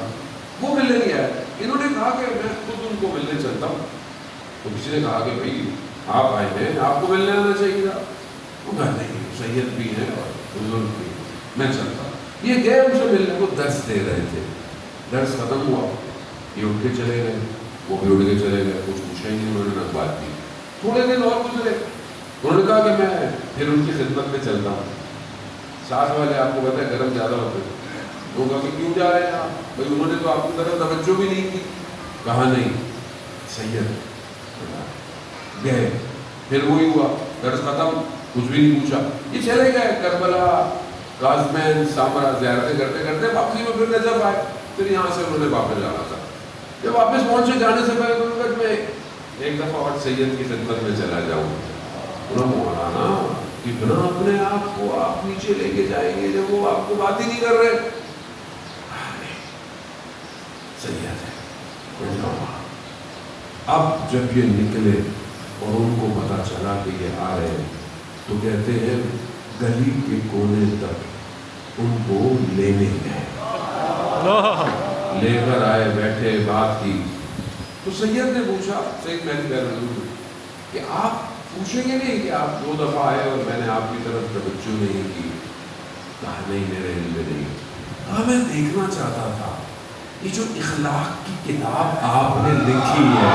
وہ ملنے نہیں آئے. انہوں نے کہا کہ میں خود ان کو ملنے چلتا ہوں. تو کسی نے کہا کہ بھئی آپ آئے ہیں, آپ کو ملنے آنا چاہیے تھا. وہ کہا نہیں, سید بھی ہیں اور بزرگ بھی, میں چلتا ہوں. یہ گئے ان سے ملنے کو, درس دے رہے تھے. درس ختم ہوا, یہ اٹھ کے چلے گئے, وہ بھی اٹھ کے چلے گئے. کچھ پوچھا ہی نہیں انہوں نے, نہ بات کی. تھوڑے دن اور گزرے, انہوں نے کہا کہ میں پھر ان کی خدمت میں چلتا ہوں. ساتھ والے آپ کو پتہ ہے گرم زیادہ ہوتے ہیں. وہ کہا کہ کیوں جا رہے ہیں آپ؟ بھائی انہوں نے تو آپ کی طرف توجہ بھی نہیں کی. کہا نہیں, سید گئے. پھر وہی ہوا, درس ختم, کچھ بھی نہیں پوچھا. یہ چلے گئے کربلا, قازمین, سامرا زیارتیں کرتے کرتے واپسی میں پھر نجف آئے. پھر یہاں سے انہوں نے واپس جانا تھا. جب واپس پہنچے جانے سے پہلے انہوں نے کہا میں ایک دفعہ اور سید کی خدمت میں چلا جاؤں. مولانا کتنا اپنے آپ کو آپ نیچے لے کے جائیں گے جب وہ آپ کو بات ہی نہیں کر رہے. سید ہے. اب جب یہ نکلے اور ان کو پتا چلا کہ یہ آ رہے ہیں تو کہتے ہیں گلی کے کونے تک ان کو لینے گئے, لے کر آئے, بیٹھے, بات کی. تو سید نے پوچھا, سید مہدی بحر العلوم, کہ آپ پوچھیں گے نہیں کہ آپ 2 دفعہ آئے اور میں نے آپ کی طرف توجہ نہیں کی؟ کہا نہیں, میرے علم میں نہیں. کہا میں دیکھنا چاہتا تھا یہ جو اخلاق کی کتاب آپ نے لکھی ہے,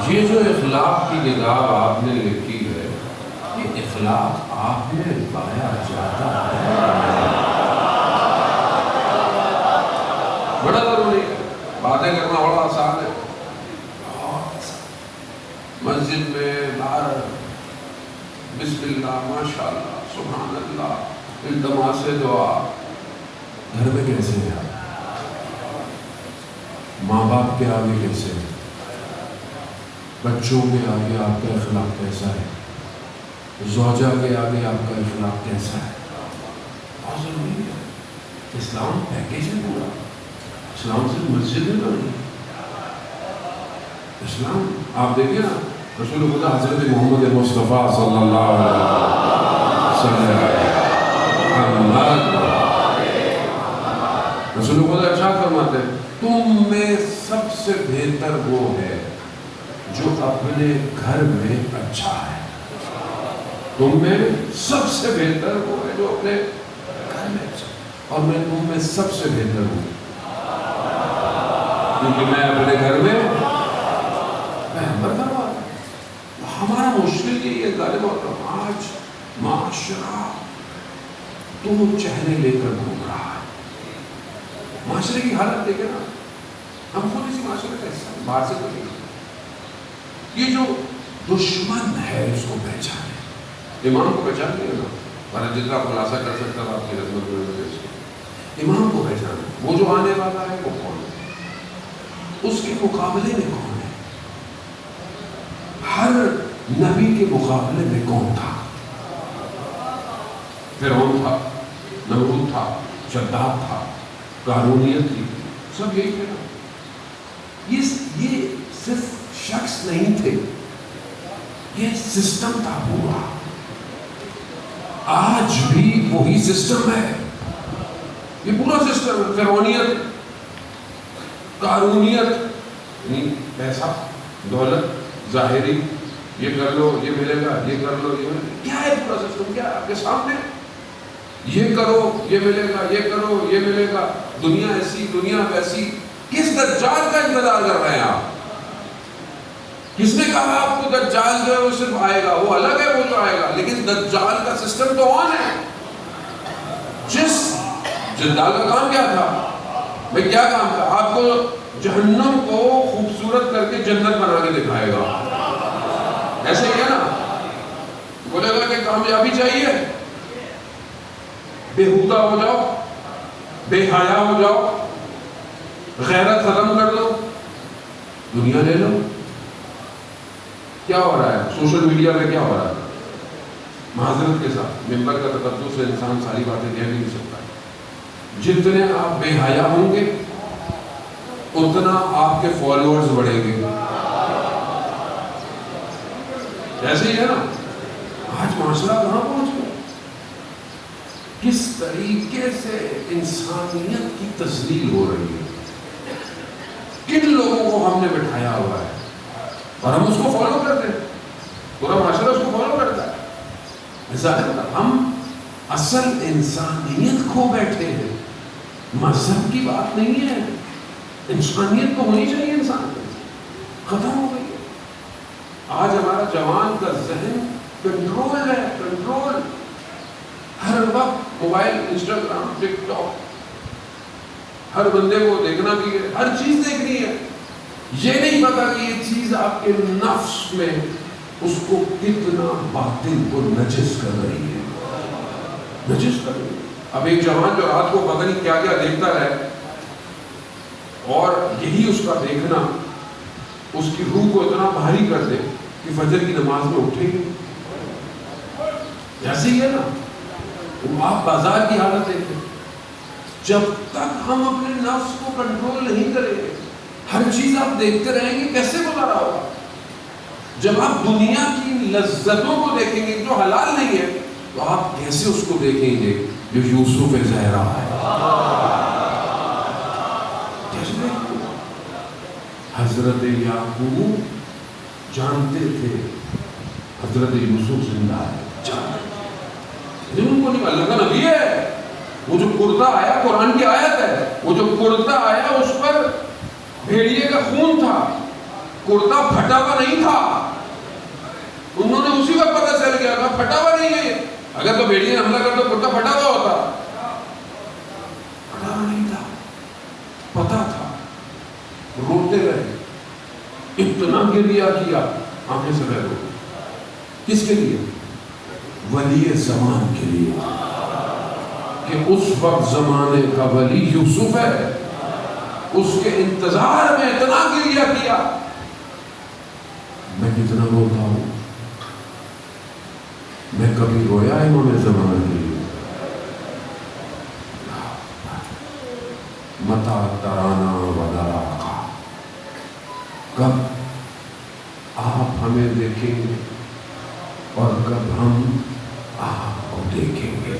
یہ جو اخلاق کی کتاب آپ نے لکھی ہے, یہ اخلاق آپ نے پایا جاتا ہے. بڑا ضروری ہے. باتیں کرنا بڑا آسان ہے, مسجد میں باہر بسم اللہ, ماشاء اللہ, سبحان اللہ, التماس دعا. گھر میں کیسے ہے آپ؟ ماں باپ کے آگے کیسے ہے؟ بچوں کے آگے آپ کا اخلاق کیسا ہے؟ زوجہ کے آگے آپ کا اخلاق کیسا ہے؟ بہت ضروری ہے. اسلام پیکیج ہے پورا. اسلام صرف مسجد میں نہیں. اسلام آپ دیکھیں نا, رسول خدا حضرت محمد مصطفیٰ صلی اللہ علیہ وسلم, رسول خدا ارشاد فرماتے ہیں تم میں سب سے بہتر وہ ہے جو اپنے گھر میں اچھا ہے. تم میں سب سے بہتر وہ ہے جو اپنے گھر میں اچھا ہے, اور میں تم میں سب سے بہتر ہوں کیونکہ میں اپنے گھر میں ہمارا مشکل یہ غالب ہوتا ہے آج معاشرہ تو چہرے لے کر گھوم رہا ہے. معاشرے کی حالت دیکھیں نا, ہم خود اسی معاشرے کا حصہ ہیں, باہر سے تو نہیں. یہ جو دشمن ہے اس کو پہچانے. امام کو پہچان لیا نا, میں جتنا خلاصہ کر سکتا ہوں آپ کی خدمت میں. امام کو پہچانا, وہ جو آنے والا ہے وہ کون ہے, اس کے مقابلے میں کون ہے, ہر نبی کے مقابلے میں کون تھا. فرعون تھا, نمرود تھا, شداد تھا, قارونیت تھی, سب یہی تھے نا. یہ صرف شخص نہیں تھے, یہ سسٹم تھا پورا. آج بھی وہی سسٹم ہے. یہ پورا سسٹم ہے. فرعونیت، قارونیت، پیسہ، دولت، ظاہری، یہ کر لو یہ ملے گا، یہ کر لو یہ ملے گا. کیا ہے پورا سسٹم؟ کیا ہے آپ کے سامنے؟ یہ کرو یہ ملے گا، یہ کرو یہ ملے گا. دنیا ایسی دنیا ویسی. کس دجال کا انتظار کر رہے ہیں آپ؟ کس نے کہا آپ کو دجال جو ہے وہ صرف آئے گا؟ وہ الگ ہے، وہ جو آئے گا، لیکن دجال کا سسٹم تو آن ہے. جس دجال کا کام کیا تھا بھائی؟ کیا کام تھا؟ آپ کو جہنم کو خوبصورت کر کے جنت بنا کے دکھائے گا. ایسے ہی ہے نا. بولے گا کہ کامیابی چاہیے، بےہودہ ہو جاؤ، بے حیا ہو جاؤ، غیرت ختم کر دو، دنیا لے لو. کیا ہو رہا ہے سوشل میڈیا میں؟ کیا ہو رہا ہے؟ معذرت کے ساتھ، ممبر کا تقدس سے انسان ساری باتیں کہہ بھی نہیں سکتا. جتنے آپ بے حیا ہوں گے اتنا آپ کے فالوورز بڑھیں گے. ایسے ہی ہے نا. آج معاشرہ کہاں پہنچ گیا؟ کس طریقے سے انسانیت کی تذلیل ہو رہی ہے. کن لوگوں کو ہم نے بٹھایا ہوا ہے اور ہم اس کو فالو کرتے ہیں. پورا معاشرہ اس کو فالو کرتا ہے. ایسا ہے ہم اصل انسانیت کھو بیٹھے ہیں. مذہب کی بات نہیں ہے. انسانیت تو ہونی چاہیے. انسان ختم ہو گئی ہے. آج ہمارا جوان کا ذہن کنٹرول ہے. کنٹرول. ہر وقت موبائل، انسٹاگرام، ٹک ٹاک، ہر بندے کو دیکھنا بھی ہے، ہر چیز دیکھنی ہے. یہ نہیں پتا کہ یہ چیز آپ کے نفس میں اس کو کتنا باطل کو نجس کر رہی ہے. نجس کر رہی ہے. اب ایک جوان جو رات کو پتہ نہیں کیا کیا دیکھتا ہے اور یہی اس کا دیکھنا اس کی روح کو اتنا بھاری کر دے کہ فجر کی نماز میں اٹھے گی. ایسے ہی ہے نا. آپ بازار کی حالت دیکھیں. جب تک ہم اپنے نفس کو کنٹرول نہیں کریں گے، ہر چیز آپ دیکھتے رہیں گے، کیسے گزارا ہوگا؟ جب آپ دنیا کی لذتوں کو دیکھیں گے جو حلال نہیں ہے، تو آپ کیسے اس کو دیکھیں گے جو یوسف زہرا ہے؟ حضرت یعقوب جانتے تھے حضرت یوسف زندہ ہے. ان کو نہیں، اللہ کا نبی ہے. وہ جو کرتا آیا، قرآن کی آیت ہے، وہ جو کرتا آیا اس پر بھیڑیے کا خون تھا. کرتا پھٹا ہوا نہیں تھا. انہوں نے اسی وقت پتہ چل گیا تھا پھٹا ہوا نہیں ہے. اگر تو بھیڑیے حملہ کرتا تو کرتا پھٹا ہوا ہوتا. پھٹا ہوا نہیں تھا. پتا تھا. روتے رہے. اتنا گریہ کیا آنکھیں سے بہہ رو. کس کے لیے؟ ولی زمان کے لیے، کہ اس وقت زمانے کا ولی یوسف ہے. اس کے انتظار میں اتنا گریہ کیا. میں کتنا روتا ہوں. میں کبھی رویا امام زمانہ کے لیے؟ متا ترانا ودرا کا. کب آپ ہمیں دیکھیں گے اور کب ہم آپ کو دیکھیں گے.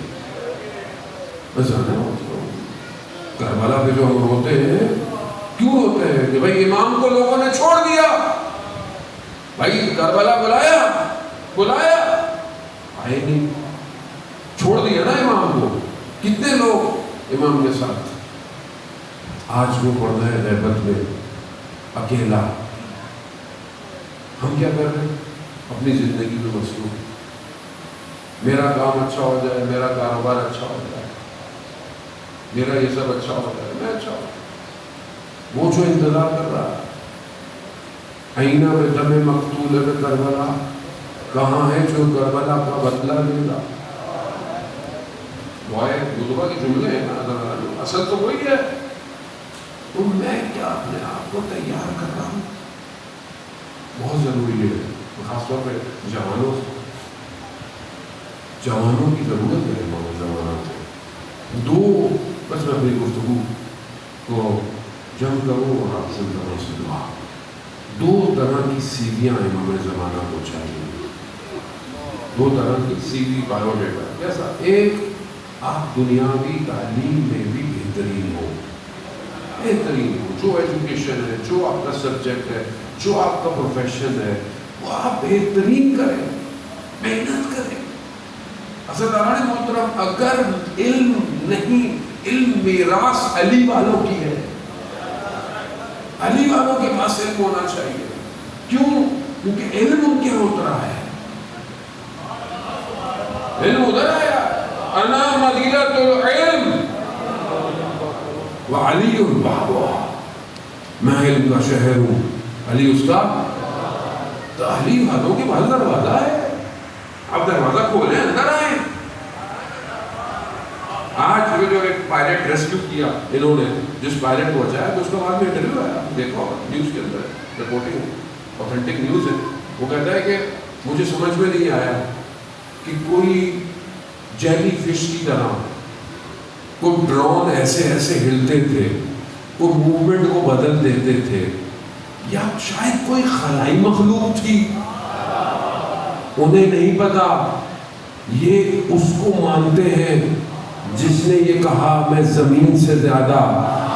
کربلا پہ جو ہم روتے ہیں، کیوں روتے ہیں؟ کہ بھائی امام کو لوگوں نے چھوڑ دیا. بھائی کربلا بلایا آئے نہیں. چھوڑ دیا نا امام کو. کتنے لوگ امام کے ساتھ. آج وہ پڑھتا ہے غیبت میں اکیلا. ہم کیا کر رہے ہیں؟ اپنی زندگی میں مصروف. میرا کام اچھا ہو جائے، میرا کاروبار اچھا ہو جائے، میرا یہ سب اچھا ہو جائے، میں اچھا ہو. وہ جو انتظار کر رہا ہے آئینہ میں دم مقتول میں کربلا کہاں ہے جو کربلا کا بدلہ لے گا؟ خطبہ کے جملے ہیں نا، اصل تو وہی ہے. تو میں کیا اپنے آپ کو تیار کر رہا ہوں؟ بہت ضروری ہے. خاص طور پہ جوانوں کی ضرورت ہے. امام زمانہ کو دو بس میں اپنی گفتگو کو جمع کروں اور آپ سے دعا. دو طرح کی سیڑھیاں امام زمانہ کو چاہیے. دو طرح کی سی وی بایو ڈیٹا. کیسا؟ ایک آپ دنیاوی تعلیم میں بھی بہترین ہو، جو ایجوکیشن ہے، جو آپ کا سبجیکٹ ہے، جو آپ کا پروفیشن ہے، وہ آپ بہترین کریں، محنت کریں. حضرت محترم اگر علم نہیں، علم میراث علی والوں کی ہے، علی والوں کے پاس علم ہونا چاہیے. کیوں؟ کیونکہ علم ان کے اترا ہے، علم ادھر آیا. انا مدینۃ العلم وعلی بابها، میں علم کا شہر ہوں، علی اس کا. تو علی والوں کے پاس دروازہ ہے، آپ دروازہ کھولیں، اندر آئیں. آج جو ایک پائلٹ ریسکیو کیا انہوں نے، جس پائلٹ کو بچایا، تو اس کا بعد میں انٹرویو آیا، دیکھو نیوز کے اندر رپورٹنگ اوتھینٹک نیوز ہے. وہ کہتا ہے کہ مجھے سمجھ میں نہیں آیا کہ کوئی جیلی فش کی طرح کوئی ڈرون ایسے ایسے ہلتے تھے، کوئی موومنٹ کو بدل دیتے تھے، یا شاید کوئی خلائی مخلوق تھی، انہیں نہیں پتا. یہ اس کو مانتے ہیں جس نے یہ کہا میں زمین سے زیادہ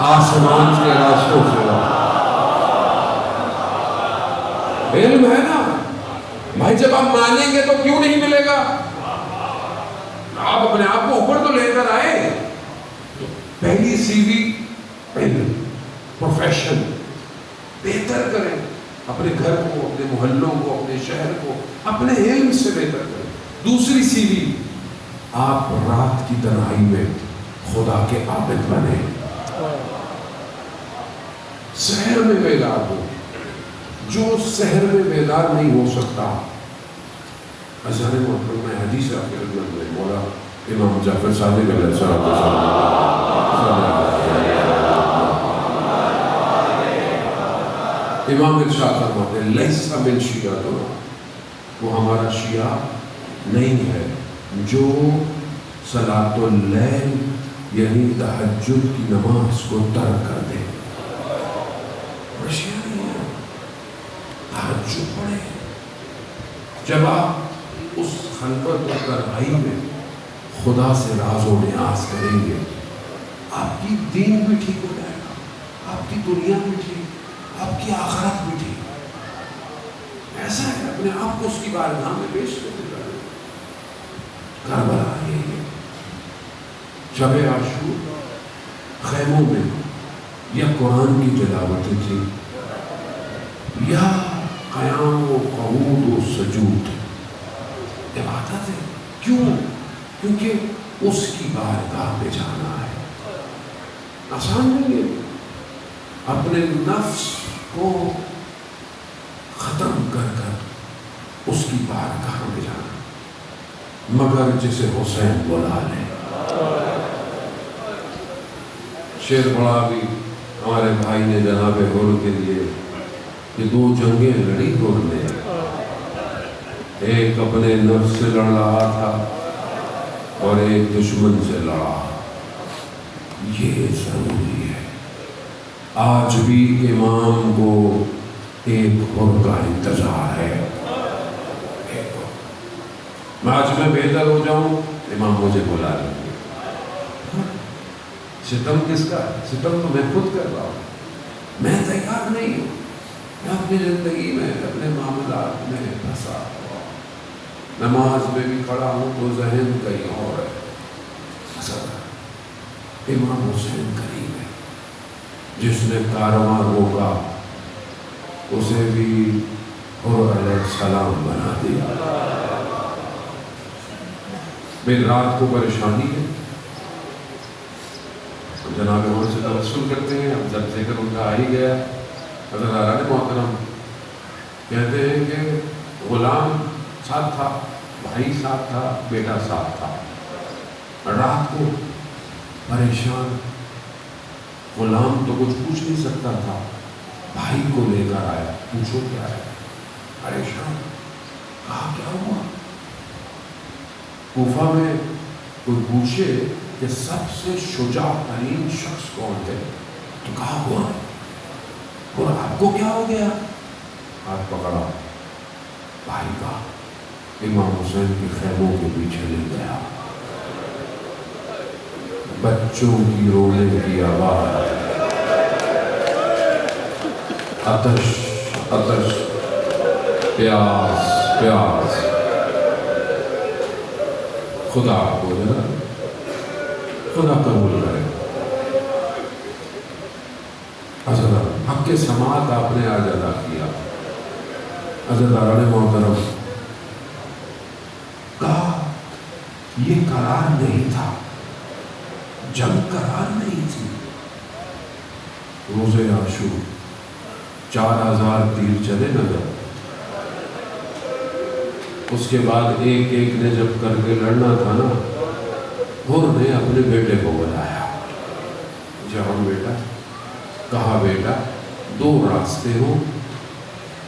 آسمان کے راستوں سے. علم ہے نا بھائی، جب آپ مانیں گے تو کیوں نہیں ملے گا؟ آپ اپنے آپ کو اوپر تو لے کر آئے. پہلی سی وی علم، پروفیشن بہتر کریں، اپنے گھر کو، اپنے محلوں کو، اپنے شہر کو اپنے علم سے بہتر کریں. دوسری سی وی، آپ رات کی تنہائی میں خدا کے عابد بنے، سحر میں بیدار ہو. جو سحر میں بیدار نہیں ہو سکتا، عزیزان محترم میں حدیث آپ کے خدمت میں مولا امام جعفر صادق علیہ السلام امام ارشاد فرماتے ہیں لیس من شیعتنا، وہ ہمارا شیعہ نہیں ہے جو صلاۃ اللیل یعنی تہجد کی نماز کو ترک کر دے. شیعہ نہیں ہے، تہجد پڑھے. جب آپ اس خلوت و تنہائی میں خدا سے راز و نیاز کریں گے، آپ کی دین بھی ٹھیک ہو جائے گا، آپ کی دنیا بھی ٹھیک، آپ کی آخرت بھی ٹھیک. ایسا ہے اپنے آپ کو اس کی بارگاہ میں پیش کرتے جائیں. کربلا یہ شب عاشور خیموں میں یا قرآن کی تلاوتیں تھی، یا قیام و قعود و سجود عبادت ہے. کیوں؟ کیونکہ اس کی بارگاہ پہ جانا ہے. آسان نہیں ہے اپنے نفس کو ختم کر کر اس کی بارگاہ میں جانا، مگر جسے حسین بلا لے. شعر پڑھا بھی ہمارے بھائی نے جناب حر کے لیے کہ دو جنگیں لڑی حر نے، ایک اپنے نفس سے لڑ رہا تھا اور ایک دشمن سے لڑا. یہ ضروری ہے. آج بھی امام کو ایک حر کا انتظار ہے. آج میں بہتر ہو جاؤں، امام مجھے بلا لیں گے. ستم کس کا ہے؟ ستم تو میں خود کر رہا ہوں. میں تیار نہیں ہوں. میں اپنی زندگی میں اپنے معاملات میں پھنسا ہوا، نماز میں بھی کھڑا ہوں تو ذہن کہیں اور ہے. امام حسین کریم ہے، جس نے کارواں روکا اسے بھی حر علیہ السلام بنا دیا. میری رات کو پریشانی ہے، جناب حر سے توسل کرتے ہیں. اب جب ذکر ان کا آ ہی گیا، حضرت عالم محترم کہتے ہیں کہ غلام ساتھ تھا، بھائی ساتھ تھا، بیٹا ساتھ تھا. رات کو پریشان، غلام تو کچھ پوچھ نہیں سکتا تھا، بھائی کو لے کر آیا، پوچھو کیا ہے. پریشان، کہا کیا ہوا؟ کوفہ میں کوئی پوچھے کہ سب سے شجاع ترین شخص کون ہے، تو کہا ہوا. اور آپ کو کیا ہو گیا؟ ہاتھ پکڑا، بھائی کا. امام حسین کے خیموں کے پیچھے لے گیا. بچوں کی رونے کی آواز، آتش آتش، پیاس پیاس. خدا کو ذرا خدا قبول کرے. حضرت حق کے سماعت آپ نے آج ادا کیا. عزیزان محترم، کہا یہ قرار نہیں تھا، جنگ قرار نہیں تھی. روز عاشور 4000 تیر چلے نظر. اس کے بعد ایک ایک نے جب کر کے لڑنا تھا نا، انہوں نے اپنے بیٹے کو بلایا. جہاں بیٹا، کہا بیٹا 2 راستے ہوں،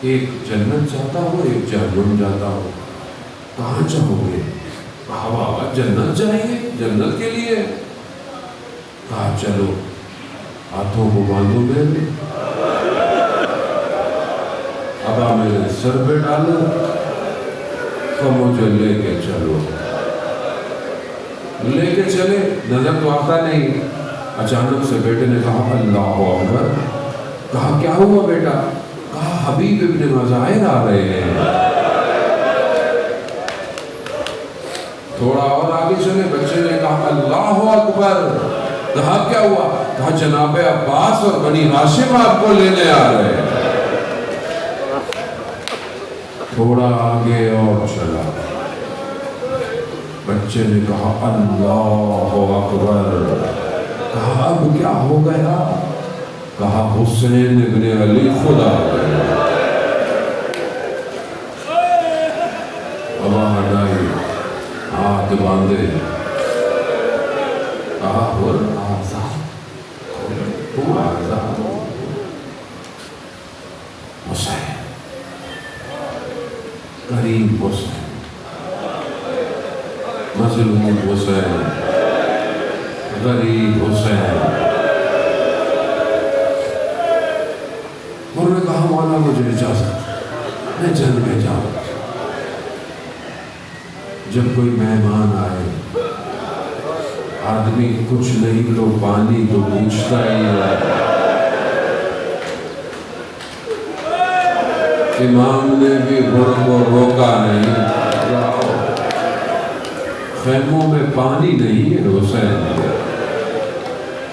ایک جنت جاتا ہو ایک جہنم جاتا ہو، کہاں چاہو گے؟ کہا بابا جنت جائیں گے، جنت کے لیے. کہا چلو ہاتھوں کو باندھو میرے، ابا میرے سر پہ ڈالو تو مجھے لے کے چلو. لے کے چلے، نظر تو آتا نہیں. اچانک سے بیٹے نے کہا اللہ اکبر. کہا کیا ہوا بیٹا؟ کہا حبیب ابن مظاہر آ رہے ہیں. تھوڑا اور آگے چلے، بچے نے کہا اللہ اکبر. کہا کیا ہوا؟ کہا جناب عباس اور بنی ہاشم آپ کو لینے آ رہے ہیں. تھوڑا آگے اور چلا، بچے نے کہا اللہ اکبر. کہا اب کیا ہو گیا؟ کہا حسین ابن علی خدا گئے. ابا ہٹائی، ہاتھ باندھے. کہا آزاد، تم آزاد. حسین، کریم حسین، مظلوم حسین، غریب حسین. انہوں نے کہا مولا مجھے اجازت، میں جنگ میں جاؤں. جب کوئی مہمان آئے، آدمی کچھ نہیں تو پانی تو پوچھتا ہی ہے. امام نے بھی گھڑ کو روکا نہیں. خیموں میں پانی نہیں ہے حسین.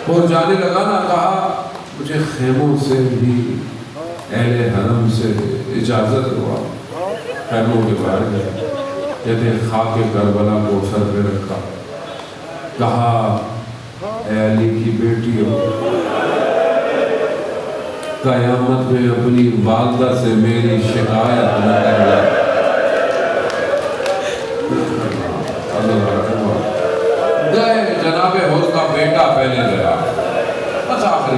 اور جانے لگا نا، کہا مجھے خیموں سے بھی اہل حرم سے اجازت ہوا. خیموں کے باہر گئے، کہتے خاک کربلا کو سر پہ رکھا. کہا اے علی کی بیٹی ہو، قیامت میں اپنی والدہ سے میری شکایت نہ کرنا. گئے، جناب حسن کا بیٹا پہلے گیا. بس آخری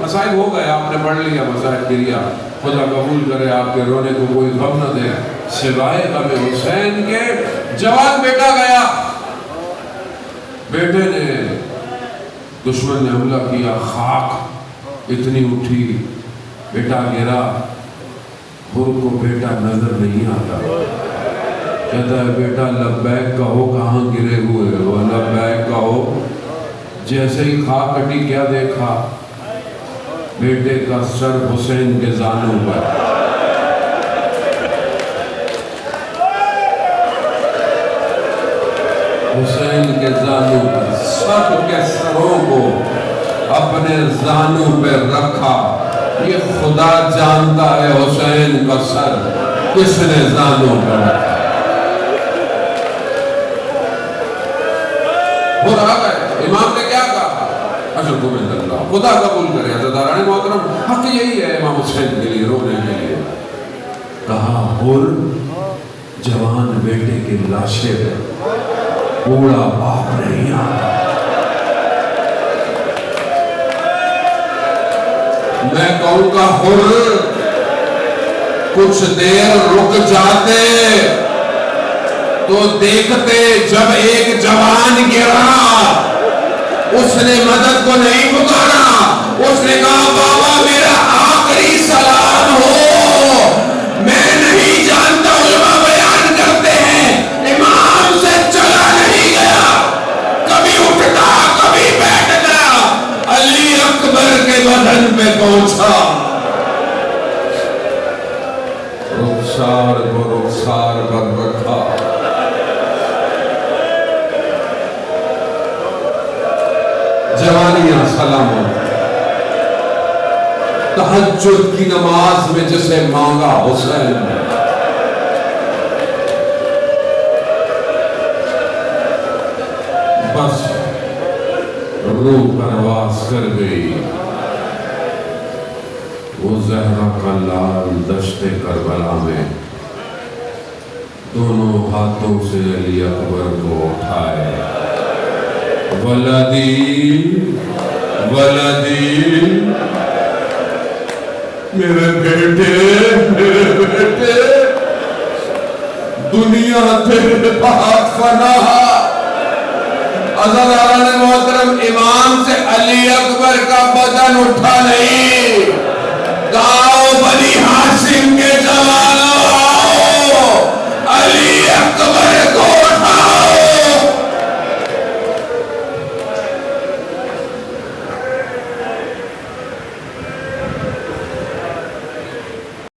مسائل ہو گئے، آپ نے پڑھ لیا مسائل گریا. خدا قبول کرے آپ کے رونے کو کوئی غم نہ دے سوائے غم حسین کے. جوان بیٹا گیا، بیٹے نے، دشمن نے حملہ کیا، خاک اتنی اٹھی، بیٹا گرا. حر کو بیٹا نظر نہیں آتا. کہتا ہے بیٹا لبیک کہو، کہاں گرے ہوئے ہو؟ لبیک کہو. جیسے ہی خاک کٹی، کیا دیکھا؟ بیٹے کا سر حسین کے زانوں پر. حسین کے زانوں پر، سب کے سروں کو اپنے زانوں پہ رکھا. یہ خدا جانتا ہے حسین کا سر کس نے زانوں پر رکھا. وہ آ گئے، امام نے کیا کہا؟ اشرف بن اللہ، خدا قبول کرے. عزیزان محترم، حق یہی ہے امام حسین کے لیے رونے کے لیے. کہا حر جوان بیٹے کے لاشے پہ بوڑھا باپ نہیں آتا. میں کہوں گا حر کچھ دیر رک جاتے تو دیکھتے جب ایک جوان گرا، اس نے مدد کو نہیں پکارا. اس نے کہا بابا میرا آخری سلام ہو. میں نہیں جانتا علماء بیان رخسار کو رخسار پر رکھا، جوانیاں سلامت، تہجد کی نماز میں جسے مانگا حسین، بس روح پرواز کر گئی۔ وہ زہرا کا لال دشت کربلا میں دونوں ہاتھوں سے علی اکبر کو اٹھائے، ولدی ولدی، میرے بیٹے دنیا تیرے پاس فنا۔ عزیزان محترم، امام سے علی اکبر کا بدن اٹھا نہیں، کہا